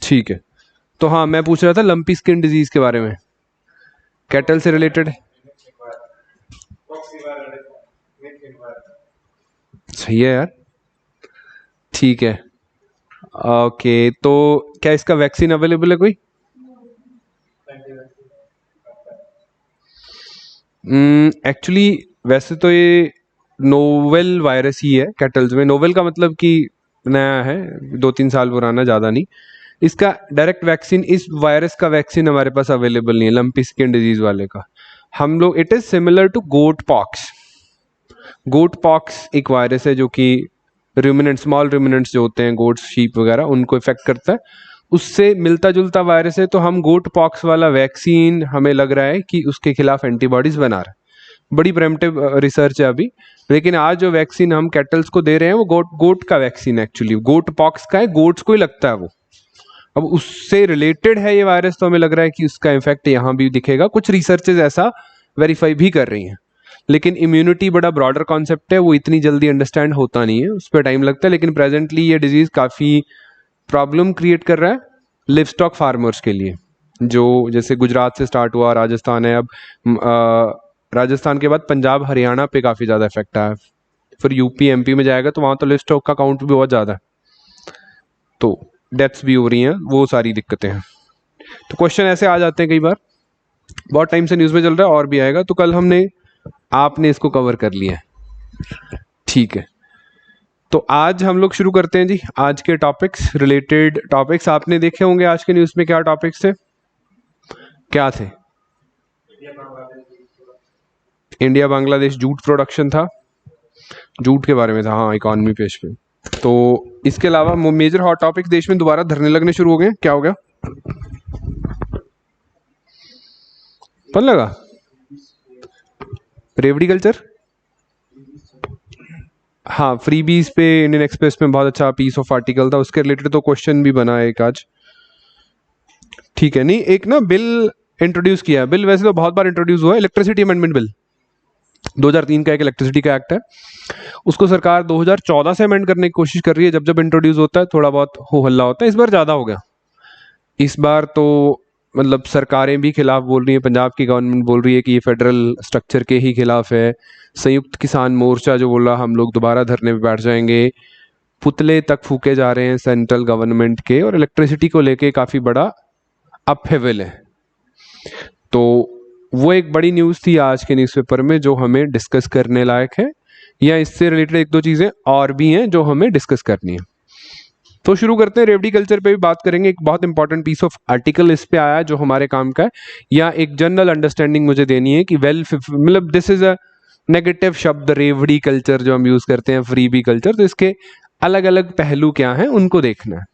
ठीक है, तो हाँ मैं पूछ रहा था लंपी स्किन डिजीज के बारे में, कैटल से रिलेटेड। सही है यार, ठीक है। ओके, तो क्या इसका वैक्सीन अवेलेबल है कोई? एक्चुअली वैसे तो ये नोवेल वायरस ही है कैटल्स में। नोवेल का मतलब कि नया है, 2-3 साल पुराना, ज़्यादा नहीं। इसका डायरेक्ट वैक्सीन, इस वायरस का वैक्सीन हमारे पास अवेलेबल नहीं है, लंपी स्किन डिजीज वाले का। हम लोग, it is similar to goat pox. Goat pox एक वायरस है जो कि रूमिनेंट, स्मॉल रूमिनेंट्स जो होते हैं, गोट्स, शीप वगैरह, उनको इफेक्ट करता है। उससे मिलता जुलता वायरस है, तो हम गोट पॉक्स वाला वैक्सीन, हमें लग रहा है कि उसके खिलाफ एंटीबॉडीज बना रहा है। बड़ी प्रेम्पटिव रिसर्च है अभी, लेकिन आज जो वैक्सीन हम कैटल्स को दे रहे हैं वो गोट का वैक्सीन, एक्चुअली गोट पॉक्स का है, गोट्स को ही लगता है वो। अब उससे रिलेटेड है ये वायरस, तो हमें लग रहा है कि उसका इफेक्ट यहाँ भी दिखेगा। कुछ रिसर्चेज ऐसा वेरीफाई भी कर रही हैं, लेकिन इम्यूनिटी बड़ा ब्रॉडर कॉन्सेप्ट है, वो इतनी जल्दी अंडरस्टैंड होता नहीं है, उस पर टाइम लगता है। लेकिन प्रेजेंटली ये डिजीज काफ़ी प्रॉब्लम क्रिएट कर रहा है लिव स्टॉक फार्मर्स के लिए, जो जैसे गुजरात से स्टार्ट हुआ, राजस्थान है अब, राजस्थान के बाद पंजाब हरियाणा पे काफ़ी ज़्यादा इफेक्ट आया, फिर यूपी एमपी में जाएगा, तो वहाँ तो लिव स्टॉक का काउंट भी बहुत ज़्यादा है, तो डेथ्स भी हो रही हैं, वो सारी दिक्कतें हैं। तो क्वेश्चन ऐसे आ जाते हैं कई बार, बहुत टाइम से न्यूज़ में चल रहा है, और भी आएगा। तो कल आपने इसको कवर कर लिया है, ठीक है। तो आज हम लोग शुरू करते हैं जी, आज के टॉपिक्स, रिलेटेड टॉपिक्स। आपने देखे होंगे आज के न्यूज़ में क्या टॉपिक्स थे, क्या थे? इंडिया बांग्लादेश जूट प्रोडक्शन था, जूट के बारे में था, हाँ, इकॉनमी पेज पे। तो इसके अलावा मेजर हॉट टॉपिक्स, देश में दोबारा धरने लगने शुरू हो गए, क्या हो गया? पता लगा? रेवड़ी कल्चर, हाँ, फ्रीबीज पे इंडियन एक्सप्रेस में बहुत अच्छा पीस ऑफ आर्टिकल था, उसके रिलेटेड तो क्वेश्चन भी बना है एक आज, ठीक है। नहीं, एक ना बिल इंट्रोड्यूस किया है, बिल वैसे तो बहुत बार इंट्रोड्यूस हुआ है, इलेक्ट्रिसिटी अमेंडमेंट बिल 2003 का, एक इलेक्ट्रिसिटी का एक्ट है, उसको सरकार 2014 से अमेंड करने की कोशिश कर रही है। जब जब इंट्रोड्यूस होता है थोड़ा बहुत हो हल्ला होता है, इस बार ज़्यादा हो गया। इस बार तो मतलब सरकारें भी खिलाफ बोल रही हैं, पंजाब की गवर्नमेंट बोल रही है कि ये फेडरल स्ट्रक्चर के ही खिलाफ है। संयुक्त किसान मोर्चा जो बोला हम लोग दोबारा धरने पे बैठ जाएंगे, पुतले तक फूके जा रहे हैं सेंट्रल गवर्नमेंट के, और इलेक्ट्रिसिटी को लेके काफ़ी बड़ा अपहेवल है। तो वो एक बड़ी न्यूज़ थी आज के न्यूज़पेपर में, जो हमें डिस्कस करने लायक है, या इससे रिलेटेड एक दो चीज़ें और भी हैं जो हमें डिस्कस करनी है। तो शुरू करते हैं, रेवड़ी कल्चर पे भी बात करेंगे। एक बहुत इंपॉर्टेंट पीस ऑफ आर्टिकल इस पे आया जो हमारे काम का है, या एक जनरल अंडरस्टैंडिंग मुझे देनी है कि मतलब दिस इज अ नेगेटिव शब्द रेवड़ी कल्चर जो हम यूज करते हैं, फ्रीबी कल्चर, तो इसके अलग अलग पहलू क्या हैं उनको देखना है।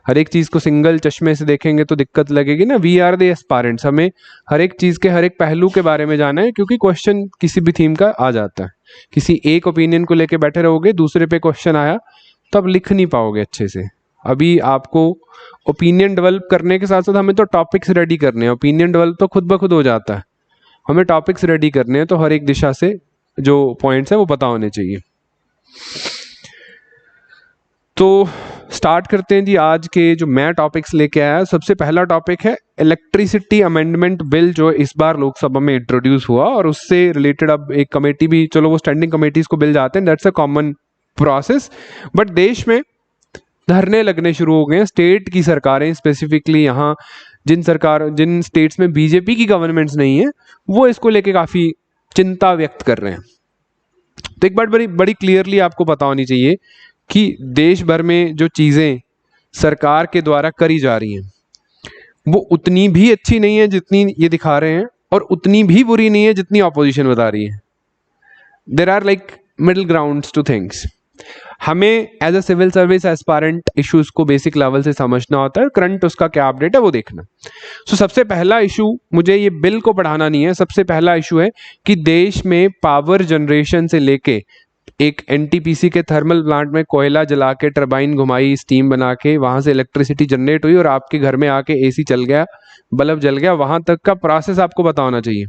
हर एक चीज को सिंगल चश्मे से देखेंगे तो दिक्कत लगेगी ना। वी आर द एस्पायरेंट्स, हमें हर एक चीज के हर एक पहलू के बारे में जाना है, क्योंकि क्वेश्चन किसी भी थीम का आ जाता है। किसी एक ओपिनियन को लेके बैठे रहोगे, दूसरे पे क्वेश्चन आया तो आप लिख नहीं पाओगे अच्छे से। अभी आपको ओपिनियन डेवलप करने के साथ साथ हमें तो टॉपिक्स रेडी करने हैं। ओपिनियन डेवलप तो खुद ब खुद हो जाता है, हमें टॉपिक्स रेडी करने हैं, तो हर एक दिशा से जो पॉइंट्स हैं वो पता होने चाहिए। तो स्टार्ट करते हैं जी आज के जो मैं टॉपिक्स लेके आया। सबसे पहला टॉपिक है इलेक्ट्रिसिटी अमेंडमेंट बिल, जो इस बार लोकसभा में इंट्रोड्यूस हुआ, और उससे रिलेटेड अब एक कमेटी भी, चलो वो स्टैंडिंग कमेटीज को बिल जाते हैं, that's a common process, but देश में धरने लगने शुरू हो गए हैं। स्टेट की सरकारें स्पेसिफिकली, यहाँ जिन स्टेट्स में बीजेपी की गवर्नमेंट्स नहीं है, वो इसको लेके काफी चिंता व्यक्त कर रहे हैं। तो एक बात बड़ी बड़ी क्लियरली आपको पता होनी चाहिए कि देश भर में जो चीजें सरकार के द्वारा करी जा रही हैं वो उतनी भी अच्छी नहीं है जितनी ये दिखा रहे हैं, और उतनी भी बुरी नहीं है जितनी ऑपोजिशन बता रही है। There are like middle grounds to things. हमें as a civil service aspirant issues को बेसिक लेवल से समझना होता है, करंट उसका क्या अपडेट है वो देखना। सो सबसे पहला इशू, मुझे ये बिल को पढ़ाना नहीं है, सबसे पहला इशू है कि देश में पावर जनरेशन से लेके एक एनटीपीसी के थर्मल प्लांट में कोयला जला के टरबाइन घुमाई, स्टीम बना के वहां से इलेक्ट्रिसिटी जनरेट हुई और आपके घर में आके एसी चल गया, बल्ब जल गया, वहां तक का प्रोसेस आपको पता होना चाहिए।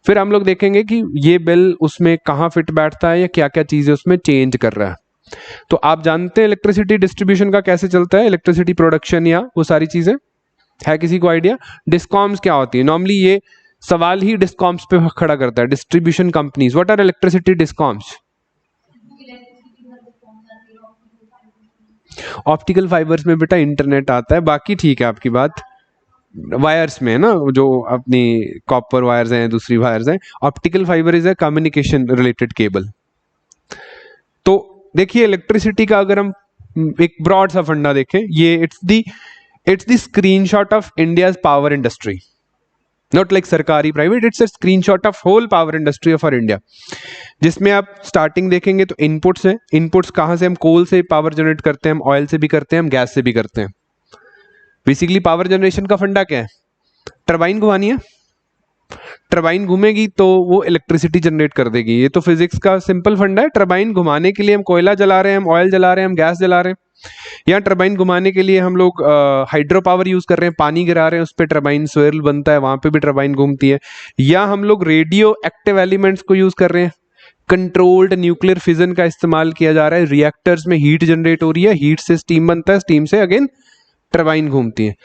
फिर हम लोग देखेंगे कि ये बिल उसमें कहाँ फिट बैठता है या क्या क्या चीजें उसमें चेंज कर रहा है। तो आप जानते हैं इलेक्ट्रिसिटी डिस्ट्रीब्यूशन का कैसे चलता है, इलेक्ट्रिसिटी प्रोडक्शन या वो सारी चीजें, है किसी को आइडिया? डिस्कॉम्स क्या होती है? नॉर्मली ये सवाल ही डिस्कॉम्स पे खड़ा करता है, distribution companies. What are electricity discoms? Optical fibres में बेटा इंटरनेट आता है, बाकी ठीक है आपकी बात, वायर्स में है ना, जो अपनी कॉपर वायर्स हैं, दूसरी वायर्स हैं। Optical fibre is a communication related cable. तो देखिए इलेक्ट्रिसिटी का अगर हम एक ब्रॉड सा फंडा देखें, ये it's the screenshot of India's power industry, not like सरकारी प्राइवेट, it's a screenshot of whole power industry of our India, जिसमें आप स्टार्टिंग देखेंगे तो इनपुट्स हैं। इनपुट्स कहाँ से? हम कोल से पावर जनरेट करते हैं, हम ऑयल से भी करते हैं, हम गैस से भी करते हैं। बेसिकली पावर जनरेशन का फंडा क्या है? टरबाइन घुमानी है, टरबाइन घूमेगी तो वो इलेक्ट्रिसिटी जनरेट कर देगी। ये तो फिजिक्स का सिंपल फंडा है। टरबाइन घुमाने के लिए हम कोयला जला रहे हैं, हम ऑयल जला रहे हैं, हम गैस जला रहे हैं। या टरबाइन घुमाने के लिए हम लोग हाइड्रो पावर यूज कर रहे हैं, पानी गिरा रहे हैं, उस पर टरबाइन स्वेर्ल बनता है, वहां पे भी टरबाइन घूमती है। या हम लोग रेडियो एक्टिव एलिमेंट्स को यूज कर रहे हैं, कंट्रोल्ड न्यूक्लियर फिजन का इस्तेमाल किया जा रहा है, रिएक्टर्स में हीट जनरेट हो रही है, हीट से स्टीम बनता है, स्टीम से अगेन टरबाइन घूमती है।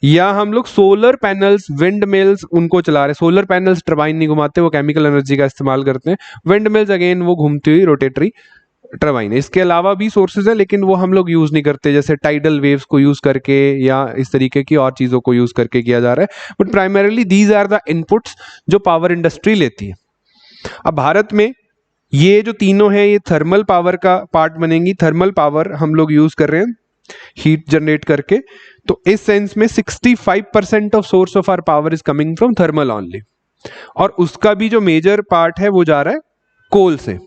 या हम लोग सोलर पैनल्स, विंड मिल्स उनको चला रहे हैं। सोलर पैनल्स टरबाइन नहीं घुमाते, वो केमिकल एनर्जी का इस्तेमाल करते हैं। विंड मिल्स अगेन वो घूमती हुई रोटेटरी टरबाइन। इसके अलावा भी सोर्सेज है, लेकिन वो हम लोग यूज नहीं करते, जैसे टाइडल वेव्स को यूज करके या इस तरीके की और चीजों को यूज करके किया जा रहा है। But primarily these are the inputs जो पावर इंडस्ट्री लेती है। अब भारत में ये जो तीनों है, ये थर्मल पावर का पार्ट बनेंगी। थर्मल पावर हम लोग यूज कर रहे हैं हीट जनरेट करके। तो इस सेंस में 65% of source of our power is coming from thermal only, और उसका भी जो मेजर पार्ट है वो जा रहा है कोल से।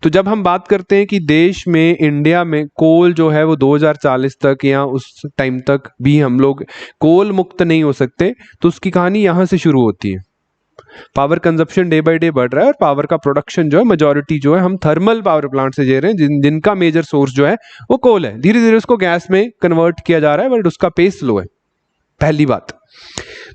तो जब हम बात करते हैं कि देश में, इंडिया में कोल जो है वो 2040 तक या उस टाइम तक भी हम लोग कोल मुक्त नहीं हो सकते, तो उसकी कहानी यहां से शुरू होती है। Power consumption day by day बढ़ रहा है और पावर का प्रोडक्शन जो है, मेजॉरिटी जो है हम थर्मल पावर प्लांट से ले रहे हैं, जिनका मेजर सोर्स जो है वो कोल है। धीरे धीरे उसको गैस में कन्वर्ट किया जा रहा है, बट उसका पेस स्लो है, पहली बात।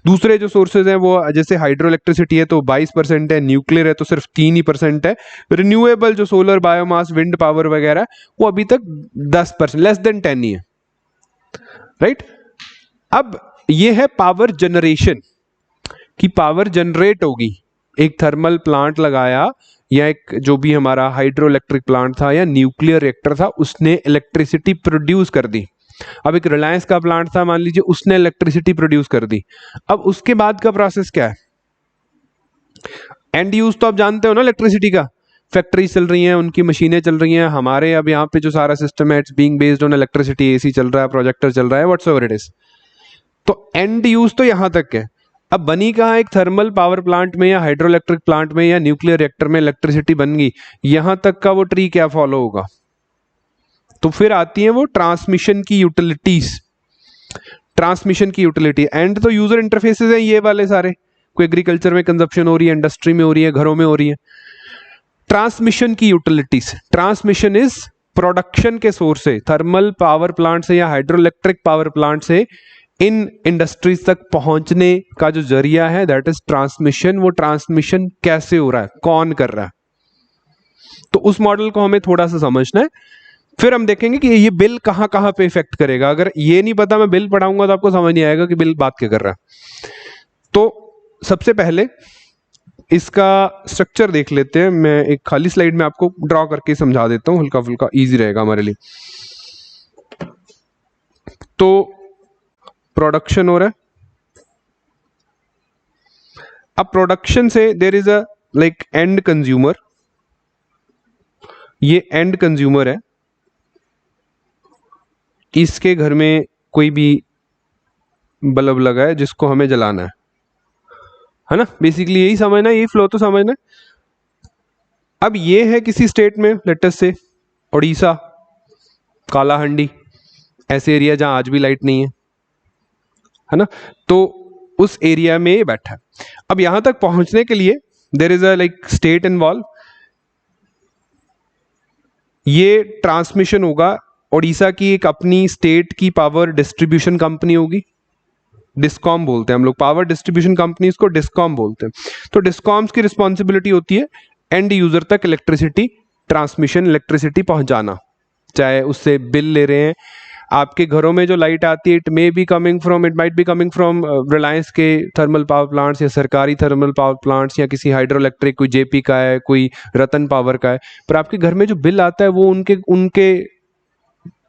दूसरे जो सोर्सेज हैं वो जैसे हाइड्रो इलेक्ट्रिसिटी है तो 22% है, न्यूक्लियर है तो सिर्फ 3% है, रिन्यूएबल जो सोलर, बायोमास, विंड पावर वगैरह वो अभी तक 10%, लेस देन 10 ही है, राइट। अब ये है पावर जनरेशन, कि पावर जनरेट होगी। एक थर्मल प्लांट लगाया, या एक जो भी हमारा हाइड्रो इलेक्ट्रिक प्लांट था या न्यूक्लियर रिएक्टर था, उसने इलेक्ट्रिसिटी प्रोड्यूस कर दी। अब एक रिलायंस का प्लांट था, मान लीजिए, उसने इलेक्ट्रिसिटी प्रोड्यूस कर दी। अब उसके बाद का प्रोसेस क्या है? एंड यूज तो आप जानते हो ना इलेक्ट्रिसिटी का, फैक्ट्री चल रही हैं, उनकी मशीनें चल रही हैं। हमारे अब यहाँ पे जो सारा सिस्टम है, it's being based on electricity, AC चल रहा है, प्रोजेक्टर चल रहा है, व्हाट्सएवर इट इज। तो एंड यूज तो यहां तक है। अब बनी कहाँ? एक थर्मल पावर प्लांट में या हाइड्रो इलेक्ट्रिक प्लांट में या न्यूक्लियर रिएक्टर में इलेक्ट्रिसिटी बन गई, यहां तक का वो ट्री क्या फॉलो होगा? तो फिर आती है वो ट्रांसमिशन की यूटिलिटीज। ट्रांसमिशन की यूटिलिटी, एंड तो यूजर इंटरफेसेस हैं ये वाले सारे, कोई एग्रीकल्चर में कंजप्शन हो रही है, इंडस्ट्री में हो रही है, घरों में हो रही है। ट्रांसमिशन की यूटिलिटीज, ट्रांसमिशन इज प्रोडक्शन के सोर्स से, थर्मल पावर प्लांट से या हाइड्रो इलेक्ट्रिक पावर प्लांट से इन इंडस्ट्रीज तक पहुंचने का जो जरिया है, दैट इज ट्रांसमिशन। वो ट्रांसमिशन कैसे हो रहा है, कौन कर रहा है, तो उस मॉडल को हमें थोड़ा सा समझना है। फिर हम देखेंगे कि ये बिल कहां कहां पे इफेक्ट करेगा। अगर ये नहीं पता, मैं बिल पढ़ाऊंगा तो आपको समझ नहीं आएगा कि बिल बात क्या कर रहा है। तो सबसे पहले इसका स्ट्रक्चर देख लेते हैं। मैं एक खाली स्लाइड में आपको ड्रॉ करके समझा देता हूं, हल्का फुल्का इजी रहेगा हमारे लिए। तो प्रोडक्शन हो रहा है। अब प्रोडक्शन से there is a like end consumer. ये एंड कंज्यूमर है, इसके घर में कोई भी बल्ब लगा है जिसको हमें जलाना है ना। बेसिकली यही समझना, यही फ्लो तो समझना। अब ये है किसी स्टेट में, लेट अस से उड़ीसा, कालाहांडी, ऐसे एरिया जहां आज भी लाइट नहीं है ना। तो उस एरिया में बैठा है। अब यहां तक पहुंचने के लिए there is a like state involve. ये ट्रांसमिशन होगा, उड़ीसा की एक अपनी स्टेट की पावर डिस्ट्रीब्यूशन कंपनी होगी, डिस्कॉम बोलते हैं हम लोग, पावर डिस्ट्रीब्यूशन कंपनीज को डिस्कॉम बोलते हैं। तो डिस्कॉम्स की रिस्पॉन्सिबिलिटी होती है एंड यूजर तक इलेक्ट्रिसिटी ट्रांसमिशन इलेक्ट्रिसिटी पहुंचाना, चाहे उससे बिल ले रहे हैं। आपके घरों में जो लाइट आती है it might be coming from Reliance के थर्मल पावर प्लांट्स या सरकारी थर्मल पावर प्लांट्स या किसी हाइड्रो इलेक्ट्रिक, कोई जेपी का है, कोई रतन पावर का है, पर आपके घर में जो बिल आता है वो उनके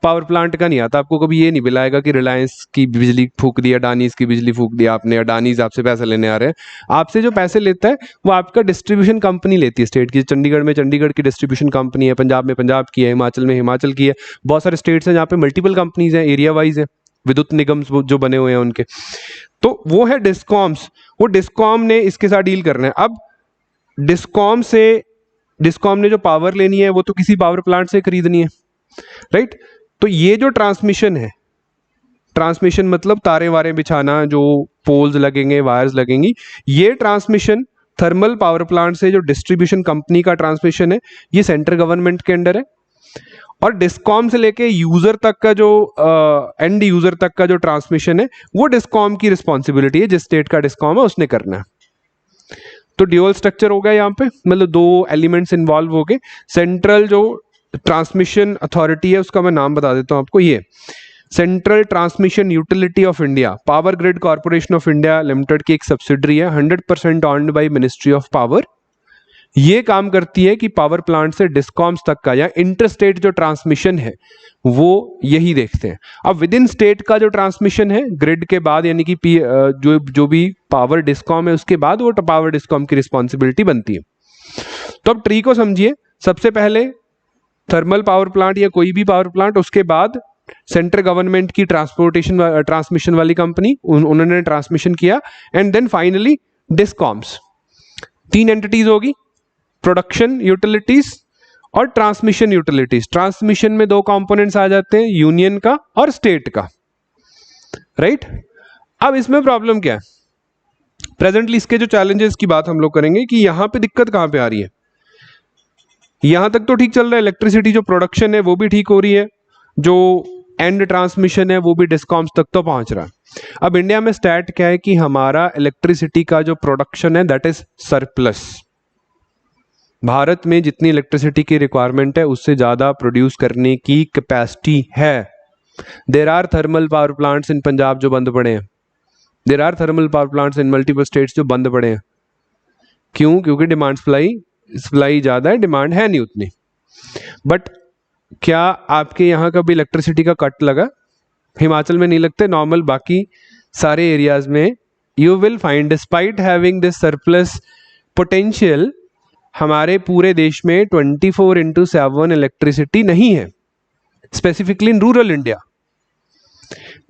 पावर प्लांट का नहीं आता। आपको कभी ये नहीं बिल आएगा कि रिलायंस की बिजली फूक दी, अडानीज की बिजली फूक दी आपने, अडानीज आपसे पैसे लेने आ रहे हैं। आपसे जो पैसे लेता है वो आपका डिस्ट्रीब्यूशन कंपनी लेती है स्टेट की। चंडीगढ़ में चंडीगढ़ की डिस्ट्रीब्यूशन कंपनी है, पंजाब में पंजाब की है, हिमाचल में हिमाचल की है। बहुत सारे स्टेट्स हैं जहाँ पे मल्टीपल कंपनीज हैं, एरिया वाइज है, विद्युत निगम जो बने हुए हैं उनके। तो वो है डिस्कॉम्स, वो डिस्कॉम ने इसके साथ डील करना है। अब डिस्कॉम ने जो पावर लेनी है वो तो किसी पावर प्लांट से खरीदनी है, राइट। तो ये जो ट्रांसमिशन है, ट्रांसमिशन मतलब तारे वारे बिछाना, जो पोल्स लगेंगे, वायर्स लगेंगी, ये ट्रांसमिशन थर्मल पावर प्लांट से जो डिस्ट्रीब्यूशन कंपनी का ट्रांसमिशन है ये सेंट्रल गवर्नमेंट के अंडर है। और डिस्कॉम से लेके यूजर तक का जो एंड यूजर तक का जो ट्रांसमिशन है वो डिस्कॉम की रिस्पॉन्सिबिलिटी है, जिस स्टेट का डिस्कॉम है उसने करना है। तो ड्यूअल स्ट्रक्चर हो गया यहाँ पे, मतलब दो एलिमेंट्स इन्वॉल्व हो गए। सेंट्रल जो ट्रांसमिशन अथॉरिटी है उसका मैं नाम बता देता हूं आपको, ये central transmission utility of India, power grid corporation of India limited की एक सब्सिडरी है, 100% owned by ministry of power. ये काम करती है कि पावर प्लांट से डिस्कॉम्स तक का या इंटरस्टेट जो ट्रांसमिशन है वो यही देखते हैं। अब विद इन स्टेट का जो ट्रांसमिशन है ग्रिड के बाद, यानी कि जो भी पावर डिस्कॉम है उसके बाद, वो पावर डिस्कॉम की रिस्पॉन्सिबिलिटी बनती है। तो अब ट्री को समझिए, सबसे पहले थर्मल पावर प्लांट या कोई भी पावर प्लांट, उसके बाद सेंट्रल गवर्नमेंट की ट्रांसमिशन वाली कंपनी, उन्होंने ट्रांसमिशन किया, and then finally discoms. 3 entities होगी, प्रोडक्शन यूटिलिटीज और ट्रांसमिशन यूटिलिटीज। ट्रांसमिशन में 2 कंपोनेंट्स आ जाते हैं, यूनियन का और स्टेट का, राइट। अब इसमें प्रॉब्लम क्या है, प्रेजेंटली इसके जो चैलेंजेस की बात हम लोग करेंगे कि यहां पे दिक्कत कहां पे आ रही है। यहां तक तो ठीक चल रहा है, इलेक्ट्रिसिटी जो प्रोडक्शन है वो भी ठीक हो रही है, जो एंड ट्रांसमिशन है वो भी डिस्कॉम्स तक तो पहुंच रहा है। अब इंडिया में स्टैट क्या है कि हमारा इलेक्ट्रिसिटी का जो प्रोडक्शन है दैट इज सरप्लस। भारत में जितनी इलेक्ट्रिसिटी की रिक्वायरमेंट है उससे ज्यादा प्रोड्यूस करने की कैपेसिटी है। There are thermal power plants in Punjab जो बंद पड़े हैं, there are thermal power plants in multiple states जो बंद पड़े हैं। क्यों? क्योंकि डिमांड सप्लाई ज्यादा है, डिमांड है नहीं उतनी। बट क्या आपके यहाँ का भी इलेक्ट्रिसिटी का कट लगा? हिमाचल में नहीं लगते, नॉर्मल बाकी सारे एरियाज में you will find despite having this surplus potential, हमारे पूरे देश में 24/7 इलेक्ट्रिसिटी नहीं है, specifically in rural India.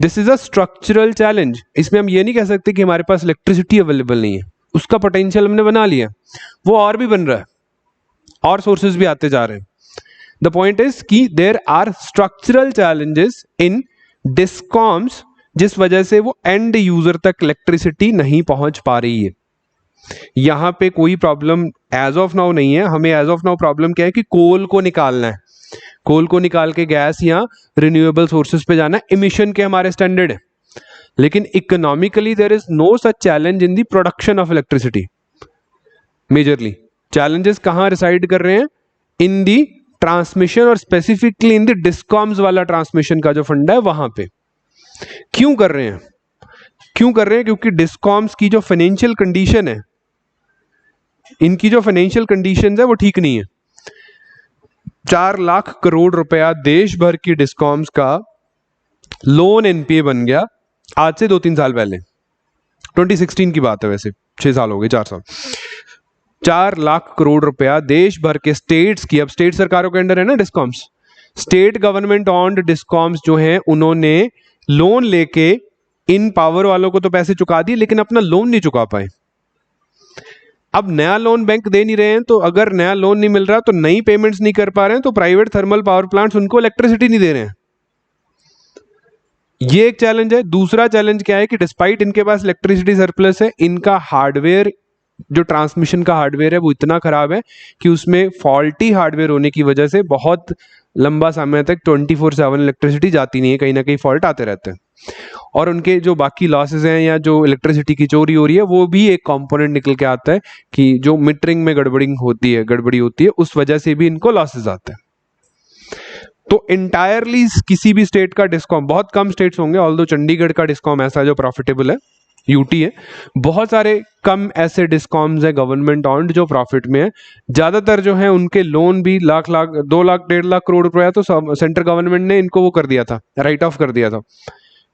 This is a structural challenge. इसमें हम ये नहीं कह सकते कि हमारे पास इलेक्ट्रिसिटी अवेलेबल नहीं है, उसका पोटेंशियल हमने बना लिया, वो और भी बन रहा है, और सोर्सेज भी आते जा रहे हैं। द पॉइंट इज कि there are structural challenges in discoms, जिस वजह से वो एंड यूजर तक इलेक्ट्रिसिटी नहीं पहुंच पा रही है। यहां पे कोई प्रॉब्लम एज ऑफ नाउ नहीं है। हमें एज ऑफ नाउ प्रॉब्लम क्या है कि कोल को निकालना है, कोल को निकाल के गैस या रिन्यूएबल सोर्सेज पे जाना है, इमिशन के हमारे स्टैंडर्ड है। लेकिन economically there is no such challenge in the production of electricity. Majorly challenges कहां रिसाइड कर रहे हैं? इन दी ट्रांसमिशन, और स्पेसिफिकली इन द डिस्कॉम्स वाला ट्रांसमिशन का जो फंडा है वहां पे। क्यों कर रहे हैं? क्योंकि डिस्कॉम्स की जो फाइनेंशियल कंडीशन है, इनकी जो फाइनेंशियल कंडीशन है वो ठीक नहीं है। 4 लाख करोड़ रुपया देश भर की डिस्कॉम्स का लोन एनपीए बन गया आज से 2-3 साल पहले। 2016 की बात है, वैसे 6 साल हो गए, 4 साल। 4 लाख करोड़ रुपया देश भर के स्टेट्स की, अब स्टेट सरकारों के अंडर है ना discoms, state government owned discoms जो हैं उन्होंने लोन लेके इन पावर वालों को तो पैसे चुका दिए, लेकिन अपना लोन नहीं चुका पाए। अब नया लोन बैंक दे नहीं रहे हैं, तो अगर नया लोन नहीं मिल रहा तो नई पेमेंट्स नहीं कर पा रहे हैं, तो प्राइवेट थर्मल पावर प्लांट्स उनको इलेक्ट्रिसिटी नहीं दे रहे हैं। ये एक चैलेंज है। दूसरा चैलेंज क्या है कि डिस्पाइट इनके पास इलेक्ट्रिसिटी सरप्लस है, इनका हार्डवेयर जो ट्रांसमिशन का हार्डवेयर है वो इतना खराब है कि उसमें फॉल्टी हार्डवेयर होने की वजह से बहुत लंबा समय तक 24/7 इलेक्ट्रिसिटी जाती नहीं है, कहीं ना कहीं फॉल्ट आते रहते हैं। और उनके जो बाकी लॉसेज हैं या जो इलेक्ट्रिसिटी की चोरी हो रही है वो भी एक कंपोनेंट निकल के आता है कि जो मीटरिंग में गड़बड़ी होती है उस वजह से भी इनको लॉसेज आते हैं। तो इंटायरली किसी भी स्टेट का डिस्कॉम, बहुत कम स्टेट्स होंगे, ऑल्दो चंडीगढ़ का डिस्कॉम ऐसा है जो प्रॉफिटेबल है, यूटी है, बहुत सारे कम ऐसे डिस्कॉम्स है गवर्नमेंट ऑन्ड जो प्रॉफिट में है। ज्यादातर जो है उनके लोन भी लाख 2 लाख 1.5 लाख करोड़ रुपया तो सेंट्रल गवर्नमेंट ने इनको वो कर दिया था, राइट ऑफ कर दिया था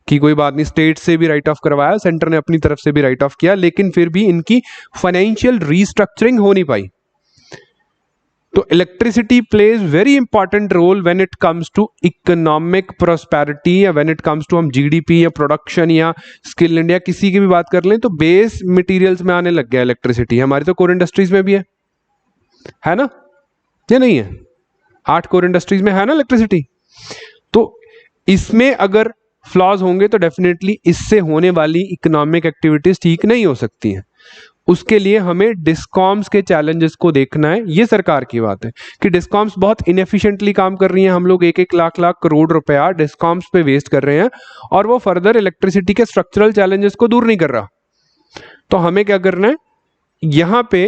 कि कोई बात नहीं, स्टेट से भी राइट ऑफ करवाया, सेंटर ने अपनी तरफ से भी राइट ऑफ किया, लेकिन फिर भी इनकी फाइनेंशियल रीस्ट्रक्चरिंग हो नहीं पाई। तो electricity plays very important role when it comes to economic prosperity या व्हेन इट कम्स टू हम जीडीपी या प्रोडक्शन या स्किल इंडिया किसी की भी बात कर लें तो बेस मटेरियल्स में आने लग गया इलेक्ट्रिसिटी। हमारी तो कोर इंडस्ट्रीज में भी है ना, ये नहीं है? 8 कोर इंडस्ट्रीज में है ना इलेक्ट्रिसिटी। तो इसमें अगर फ्लॉज होंगे तो डेफिनेटली इससे होने वाली इकोनॉमिक एक्टिविटीज ठीक नहीं हो सकती हैं। उसके लिए हमें डिस्कॉम्स के चैलेंजेस को देखना है। ये सरकार की बात है कि डिस्कॉम्स बहुत इनएफिशिएंटली काम कर रही हैं। हम लोग 1-1 लाख करोड़ रुपया डिस्कॉम्स पे वेस्ट कर रहे हैं और वो फर्दर इलेक्ट्रिसिटी के स्ट्रक्चरल चैलेंजेस को दूर नहीं कर रहा। तो हमें क्या करना है, यहां पे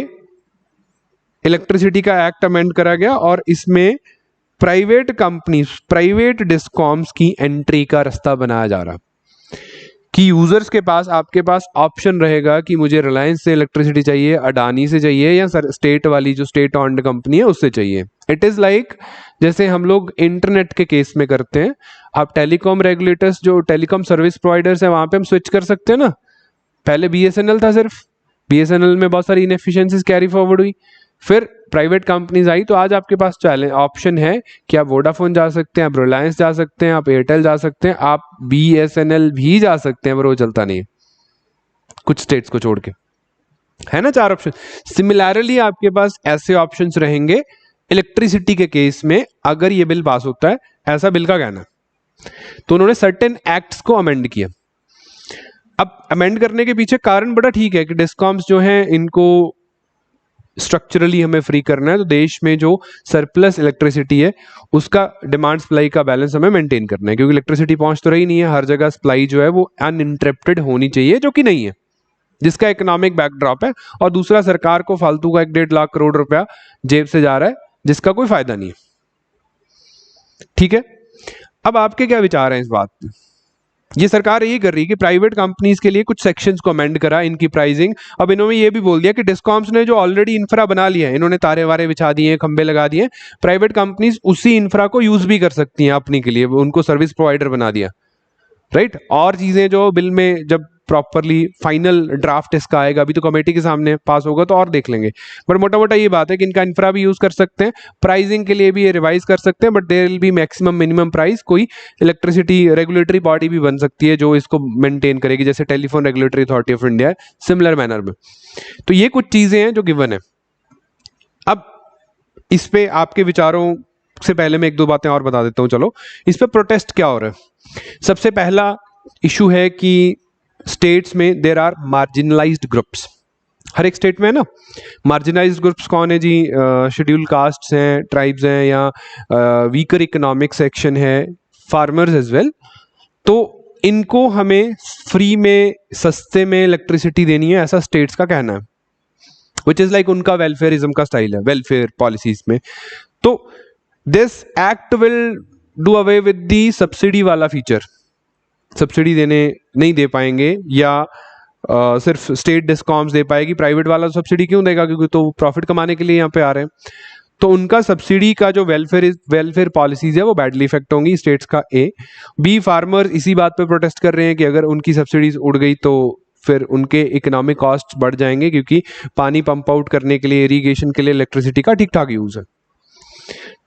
इलेक्ट्रिसिटी का एक्ट अमेंड करा गया और इसमें प्राइवेट कंपनीज, प्राइवेट डिस्कॉम्स की एंट्री का रास्ता बनाया जा रहा कि यूजर्स के पास, आपके पास ऑप्शन रहेगा कि मुझे रिलायंस से इलेक्ट्रिसिटी चाहिए, अडानी से चाहिए या स्टेट वाली जो स्टेट ऑन्ड कंपनी है उससे चाहिए। इट इज लाइक जैसे हम लोग इंटरनेट के केस में करते हैं, आप टेलीकॉम रेगुलेटर्स जो टेलीकॉम सर्विस प्रोवाइडर्स है वहां पे हम स्विच कर सकते हैं ना। पहले बीएसएनएल था, सिर्फ बीएसएनएल में बहुत सारी इनएफिशिएंसीज कैरी फॉरवर्ड हुई, फिर प्राइवेट कंपनीज आई, तो आज आपके पास ऑप्शन है कि आप वोडाफोन जा सकते हैं, आप रिलायंस जा सकते हैं, आप एयरटेल जा सकते हैं, आप बीएसएनएल भी जा सकते हैं, पर वो चलता नहीं है कुछ स्टेट्स को छोड़ के, है ना 4 ऑप्शन। सिमिलरली आपके पास ऐसे ऑप्शंस रहेंगे इलेक्ट्रिसिटी के केस में अगर ये बिल पास होता है, ऐसा बिल का कहना है। तो उन्होंने सर्टेन एक्ट्स को अमेंड किया। अब अमेंड करने के पीछे कारण बड़ा ठीक है कि डिस्कॉम्स जो हैं इनको स्ट्रक्चरली हमें फ्री करना है। तो देश में जो सरप्लस इलेक्ट्रिसिटी है उसका डिमांड सप्लाई का बैलेंस हमें मेंटेन करना है, क्योंकि इलेक्ट्रिसिटी पहुंच तो रही नहीं है, हर जगह सप्लाई जो है वो अनइंटरप्टेड होनी चाहिए, जो कि नहीं है, जिसका इकोनॉमिक बैकड्रॉप है। और दूसरा, सरकार को फालतू का 1-1.5 लाख करोड़ रुपया जेब से जा रहा है जिसका कोई फायदा नहीं है। ठीक है, अब आपके क्या विचार हैं इस बात पे? ये सरकार यही कर रही है कि प्राइवेट कंपनीज के लिए कुछ सेक्शंस को अमेंड करा, इनकी प्राइसिंग। अब इन्होंने ये भी बोल दिया कि डिस्कॉम्स ने जो ऑलरेडी इंफ्रा बना लिया है, इन्होंने तारे वारे बिछा दिए हैं, खंबे लगा दिए, प्राइवेट कंपनीज उसी इंफ्रा को यूज भी कर सकती हैं अपने के लिए, उनको सर्विस प्रोवाइडर बना दिया, राइट। और चीजें जो बिल में जब प्रॉपरली फाइनल ड्राफ्ट इसका आएगा, अभी तो कमेटी के सामने पास होगा तो और देख लेंगे, बट मोटा मोटा ये बात है कि इनका इंफ्रा भी यूज कर सकते हैं, प्राइसिंग के लिए भी ये रिवाइज कर सकते हैं, but there will be maximum minimum price. कोई इलेक्ट्रिसिटी रेगुलेटरी बॉडी भी बन सकती है जो इसको मेंटेन करेगी, जैसे telephone regulatory authority of India है, सिमिलर मैनर में। तो ये कुछ चीजें हैं जो गिवन है। अब इस पे आपके विचारों से पहले मैं 1-2 बातें और बता देता हूं। चलो, इस पे प्रोटेस्ट क्या हो रहा है। सबसे पहला इशू है कि स्टेट्स में देयर आर मार्जिनलाइज्ड ग्रुप्स। हर एक स्टेट में है ना। मार्जिनलाइज्ड ग्रुप्स कौन है जी? शेड्यूल कास्ट्स हैं, ट्राइब्स हैं, या वीकर इकोनॉमिक सेक्शन है, फार्मर्स एज वेल। तो इनको हमें फ्री में, सस्ते में इलेक्ट्रिसिटी देनी है, ऐसा स्टेट्स का कहना है, विच इज लाइक उनका वेलफेयरिज्म का स्टाइल है, वेलफेयर पॉलिसीज में। तो this act will do away with the subsidy वाला फीचर। सब्सिडी देने नहीं दे पाएंगे, या सिर्फ स्टेट डिस्कॉम्स दे पाएगी, प्राइवेट वाला सब्सिडी क्यों देगा, क्योंकि तो प्रॉफिट कमाने के लिए यहाँ पे आ रहे हैं। तो उनका सब्सिडी का जो वेलफेयर पॉलिसीज है वो बैडली इफेक्ट होंगी स्टेट्स का। बी, फार्मर इसी बात पे प्रोटेस्ट कर रहे हैं कि अगर उनकी सब्सिडीज उड़ गई तो फिर उनके इकोनॉमिक कॉस्ट बढ़ जाएंगे, क्योंकि पानी पंप आउट करने के लिए, इरीगेशन के लिए इलेक्ट्रिसिटी का ठीक ठाक यूज है।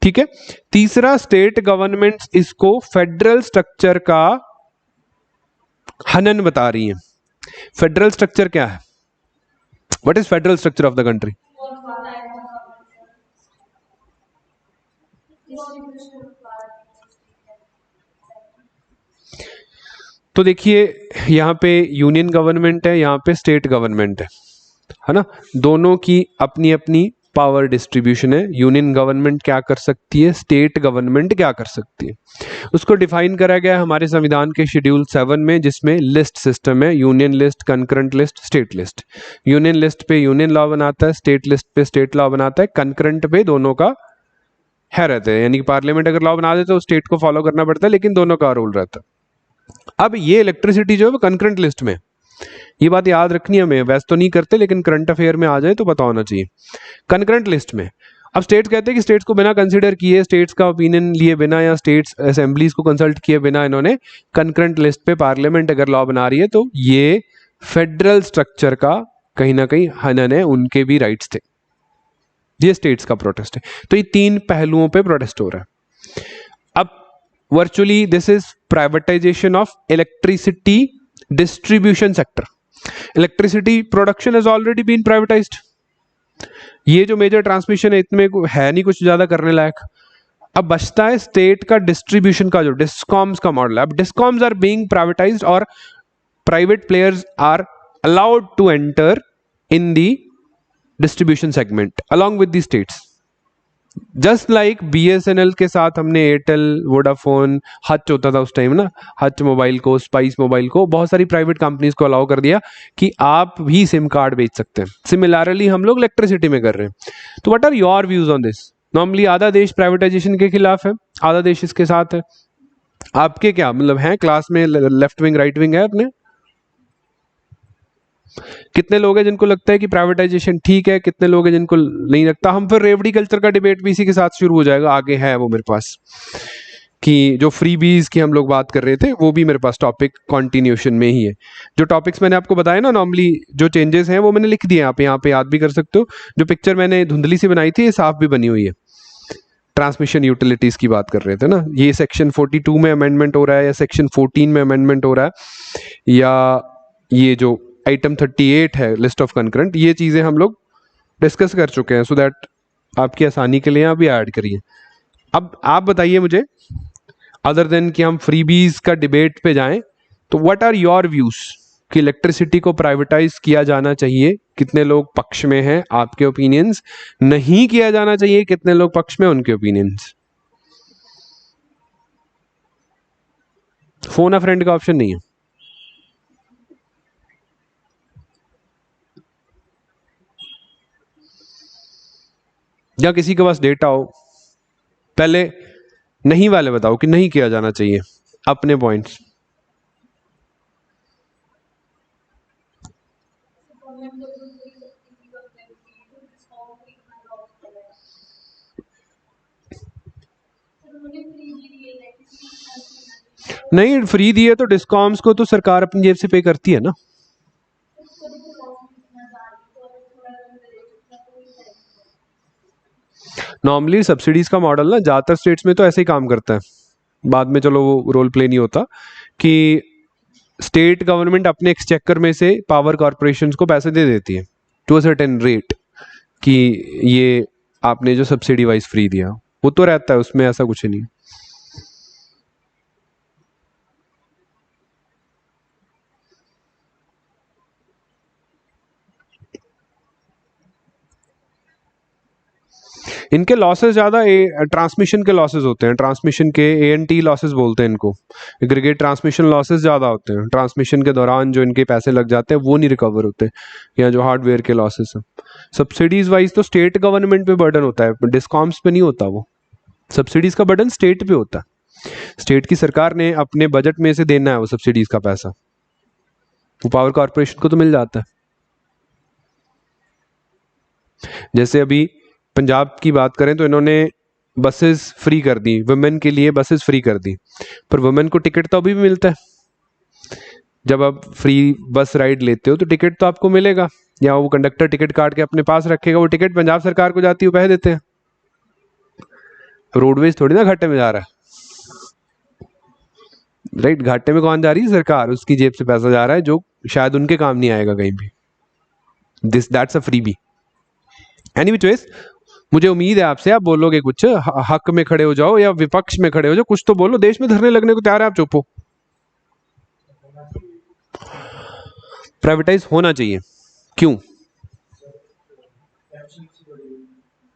ठीक है। तीसरा, स्टेट गवर्नमेंट्स इसको फेडरल स्ट्रक्चर का हनन बता रही है। फेडरल स्ट्रक्चर क्या है? What is federal structure of the country? तो देखिए, यहां पे यूनियन गवर्नमेंट है, यहां पे स्टेट गवर्नमेंट है। है ना। दोनों की अपनी अपनी पावर डिस्ट्रीब्यूशन है। यूनियन गवर्नमेंट क्या कर सकती है, स्टेट गवर्नमेंट क्या कर सकती है, उसको डिफाइन करा गया है हमारे संविधान के शेड्यूल 7 में, जिसमें लिस्ट सिस्टम है, union list, concurrent list, state list. Union list पे यूनियन लॉ बनाता है, स्टेट लिस्ट पे स्टेट लॉ बनाता है, कंकरेंट पे दोनों का है रहता है, यानी कि पार्लियामेंट अगर लॉ बना दे तो स्टेट को फॉलो करना पड़ता है, लेकिन दोनों का रूल रहता है। अब ये इलेक्ट्रिसिटी जो है वो कंकरेंट लिस्ट में, ये बात याद रखनी है हमें, वैसे तो नहीं करते लेकिन करंट अफेयर में आ जाए तो पता होना चाहिए, कंकरेंट लिस्ट में। अब स्टेट्स कहते हैं कि स्टेट्स को बिना कंसीडर किए, स्टेट्स का ओपिनियन लिए बिना या स्टेट्स असेंबलीज को कंसल्ट किए बिना इन्होंने कंकरेंट लिस्ट पे पार्लियामेंट अगर लॉ बना रही है तो ये फेडरल स्ट्रक्चर का कहीं ना कहीं हनन है, उनके भी राइट्स थे। ये स्टेट्स का प्रोटेस्ट है। तो ये तीन पहलुओं पे प्रोटेस्ट हो रहा है। अब virtually this is privatization of electricity distribution sector. Electricity production has already been privatized. ये जो मेजर ट्रांसमिशन है इतने है नहीं कुछ ज्यादा करने लायक। अब बचता है स्टेट का डिस्ट्रीब्यूशन का, जो डिस्कॉम्स का मॉडल है। अब डिस्कॉम्स आर बीइंग प्राइवेटाइज्ड और private players are allowed to enter in the distribution segment along with the states, just like BSNL के साथ हमने एयरटेल, वोडाफोन, हच होता था उस टाइम ना, हच मोबाइल को, स्पाइस मोबाइल को, बहुत सारी प्राइवेट कंपनीज को अलाउ कर दिया कि आप भी सिम कार्ड बेच सकते हैं। सिमिलरली हम लोग इलेक्ट्रिसिटी में कर रहे हैं। तो what are your views on this? Normally आधा देश प्राइवेटाइजेशन के खिलाफ है, आधा देश इसके साथ है। आपके क्या मतलब है, क्लास में लेफ्ट विंग राइट विंग है अपने? कितने लोग हैं जिनको लगता है कि प्राइवेटाइजेशन ठीक है, कितने लोग हैं जिनको नहीं लगता? हम फिर रेवड़ी कल्चर का डिबेट भी इसी के साथ शुरू हो जाएगा, आगे है वो मेरे पास, कि जो फ्रीबीज की हम लोग बात कर रहे थे वो भी मेरे पास टॉपिक कंटिन्यूशन में ही है। जो टॉपिक्स मैंने आपको बताया ना, नॉर्मली जो चेंजेस हैं वो मैंने लिख दिए आप यहाँ पे याद भी कर सकते हो। जो पिक्चर मैंने धुंधली सी बनाई थी ये साफ भी बनी हुई है। ट्रांसमिशन यूटिलिटीज की बात कर रहे थे ना, ये सेक्शन 42 में अमेंडमेंट हो रहा है या सेक्शन 14 में अमेंडमेंट हो रहा है, या ये जो आइटम 38 है लिस्ट ऑफ कंकरेंट, ये चीजें हम लोग डिस्कस कर चुके हैं, सो दैट आपकी आसानी के लिए आप भी ऐड करिए। अब आप बताइए मुझे, अदर देन कि हम फ्रीबीज का डिबेट पे जाएं, तो व्हाट आर योर व्यूज कि इलेक्ट्रिसिटी को प्राइवेटाइज किया जाना चाहिए? कितने लोग पक्ष में हैं, आपके ओपिनियंस? नहीं किया जाना चाहिए, कितने लोग पक्ष में, उनके ओपिनियंस? फोन अ फ्रेंड का ऑप्शन नहीं है। या किसी के पास डेटा हो, पहले नहीं वाले बताओ कि नहीं किया जाना चाहिए, अपने पॉइंट्स। नहीं, फ्री दिए तो डिस्कॉम्स को तो सरकार अपनी जेब से पे करती है ना। नॉर्मली सब्सिडीज का मॉडल ना ज्यादातर स्टेट्स में तो ऐसे ही काम करता है, बाद में चलो वो रोल प्ले नहीं होता, कि स्टेट गवर्नमेंट अपने एक्सचेकर में से पावर कॉरपोरेशंस को पैसे दे देती है टू अ सर्टेन रेट, कि ये आपने जो सब्सिडी वाइज फ्री दिया वो तो रहता है, उसमें ऐसा कुछ नहीं। इनके लॉसेस ज़्यादा ट्रांसमिशन के लॉसेस होते हैं, ट्रांसमिशन के ANT लॉसेस बोलते हैं इनको, एग्रीगेट ट्रांसमिशन लॉसेस ज़्यादा होते हैं। ट्रांसमिशन के दौरान जो इनके पैसे लग जाते हैं वो नहीं रिकवर होते, या जो हार्डवेयर के लॉसेस हैं। सब्सिडीज वाइज तो स्टेट गवर्नमेंट पे बर्डन होता है, डिस्कॉम्स पे नहीं होता। वो सब्सिडीज का बर्डन स्टेट पे होता है, स्टेट की सरकार ने अपने बजट में से देना है वो सब्सिडीज का पैसा, वो पावर कॉरपोरेशन को तो मिल जाता है। जैसे अभी पंजाब की बात करें तो इन्होंने बसेस फ्री कर दी, वुमेन के लिए बसेस फ्री कर दी, पर वुमेन को टिकट तो अभी भी मिलता है। जब आप फ्री बस राइड लेते हो तो टिकट तो आपको मिलेगा, या वो कंडक्टर टिकट काट के अपने पास रखेगा, वो टिकट पंजाब सरकार को जाती है, पैसे देते हैं। रोडवेज थोड़ी ना घाटे में जा रहा है, राइट? घाटे में कौन जा रही है? सरकार, उसकी जेब से पैसा जा रहा है जो शायद उनके काम नहीं आएगा कहीं भी। That's a freebie. Any choice, मुझे उम्मीद है आपसे आप बोलोगे कुछ, हक में खड़े हो जाओ या विपक्ष में खड़े हो जाओ, कुछ तो बोलो। देश में धरने लगने को तैयार है, आप चुप हो। प्राइवेटाइज होना चाहिए, क्यों?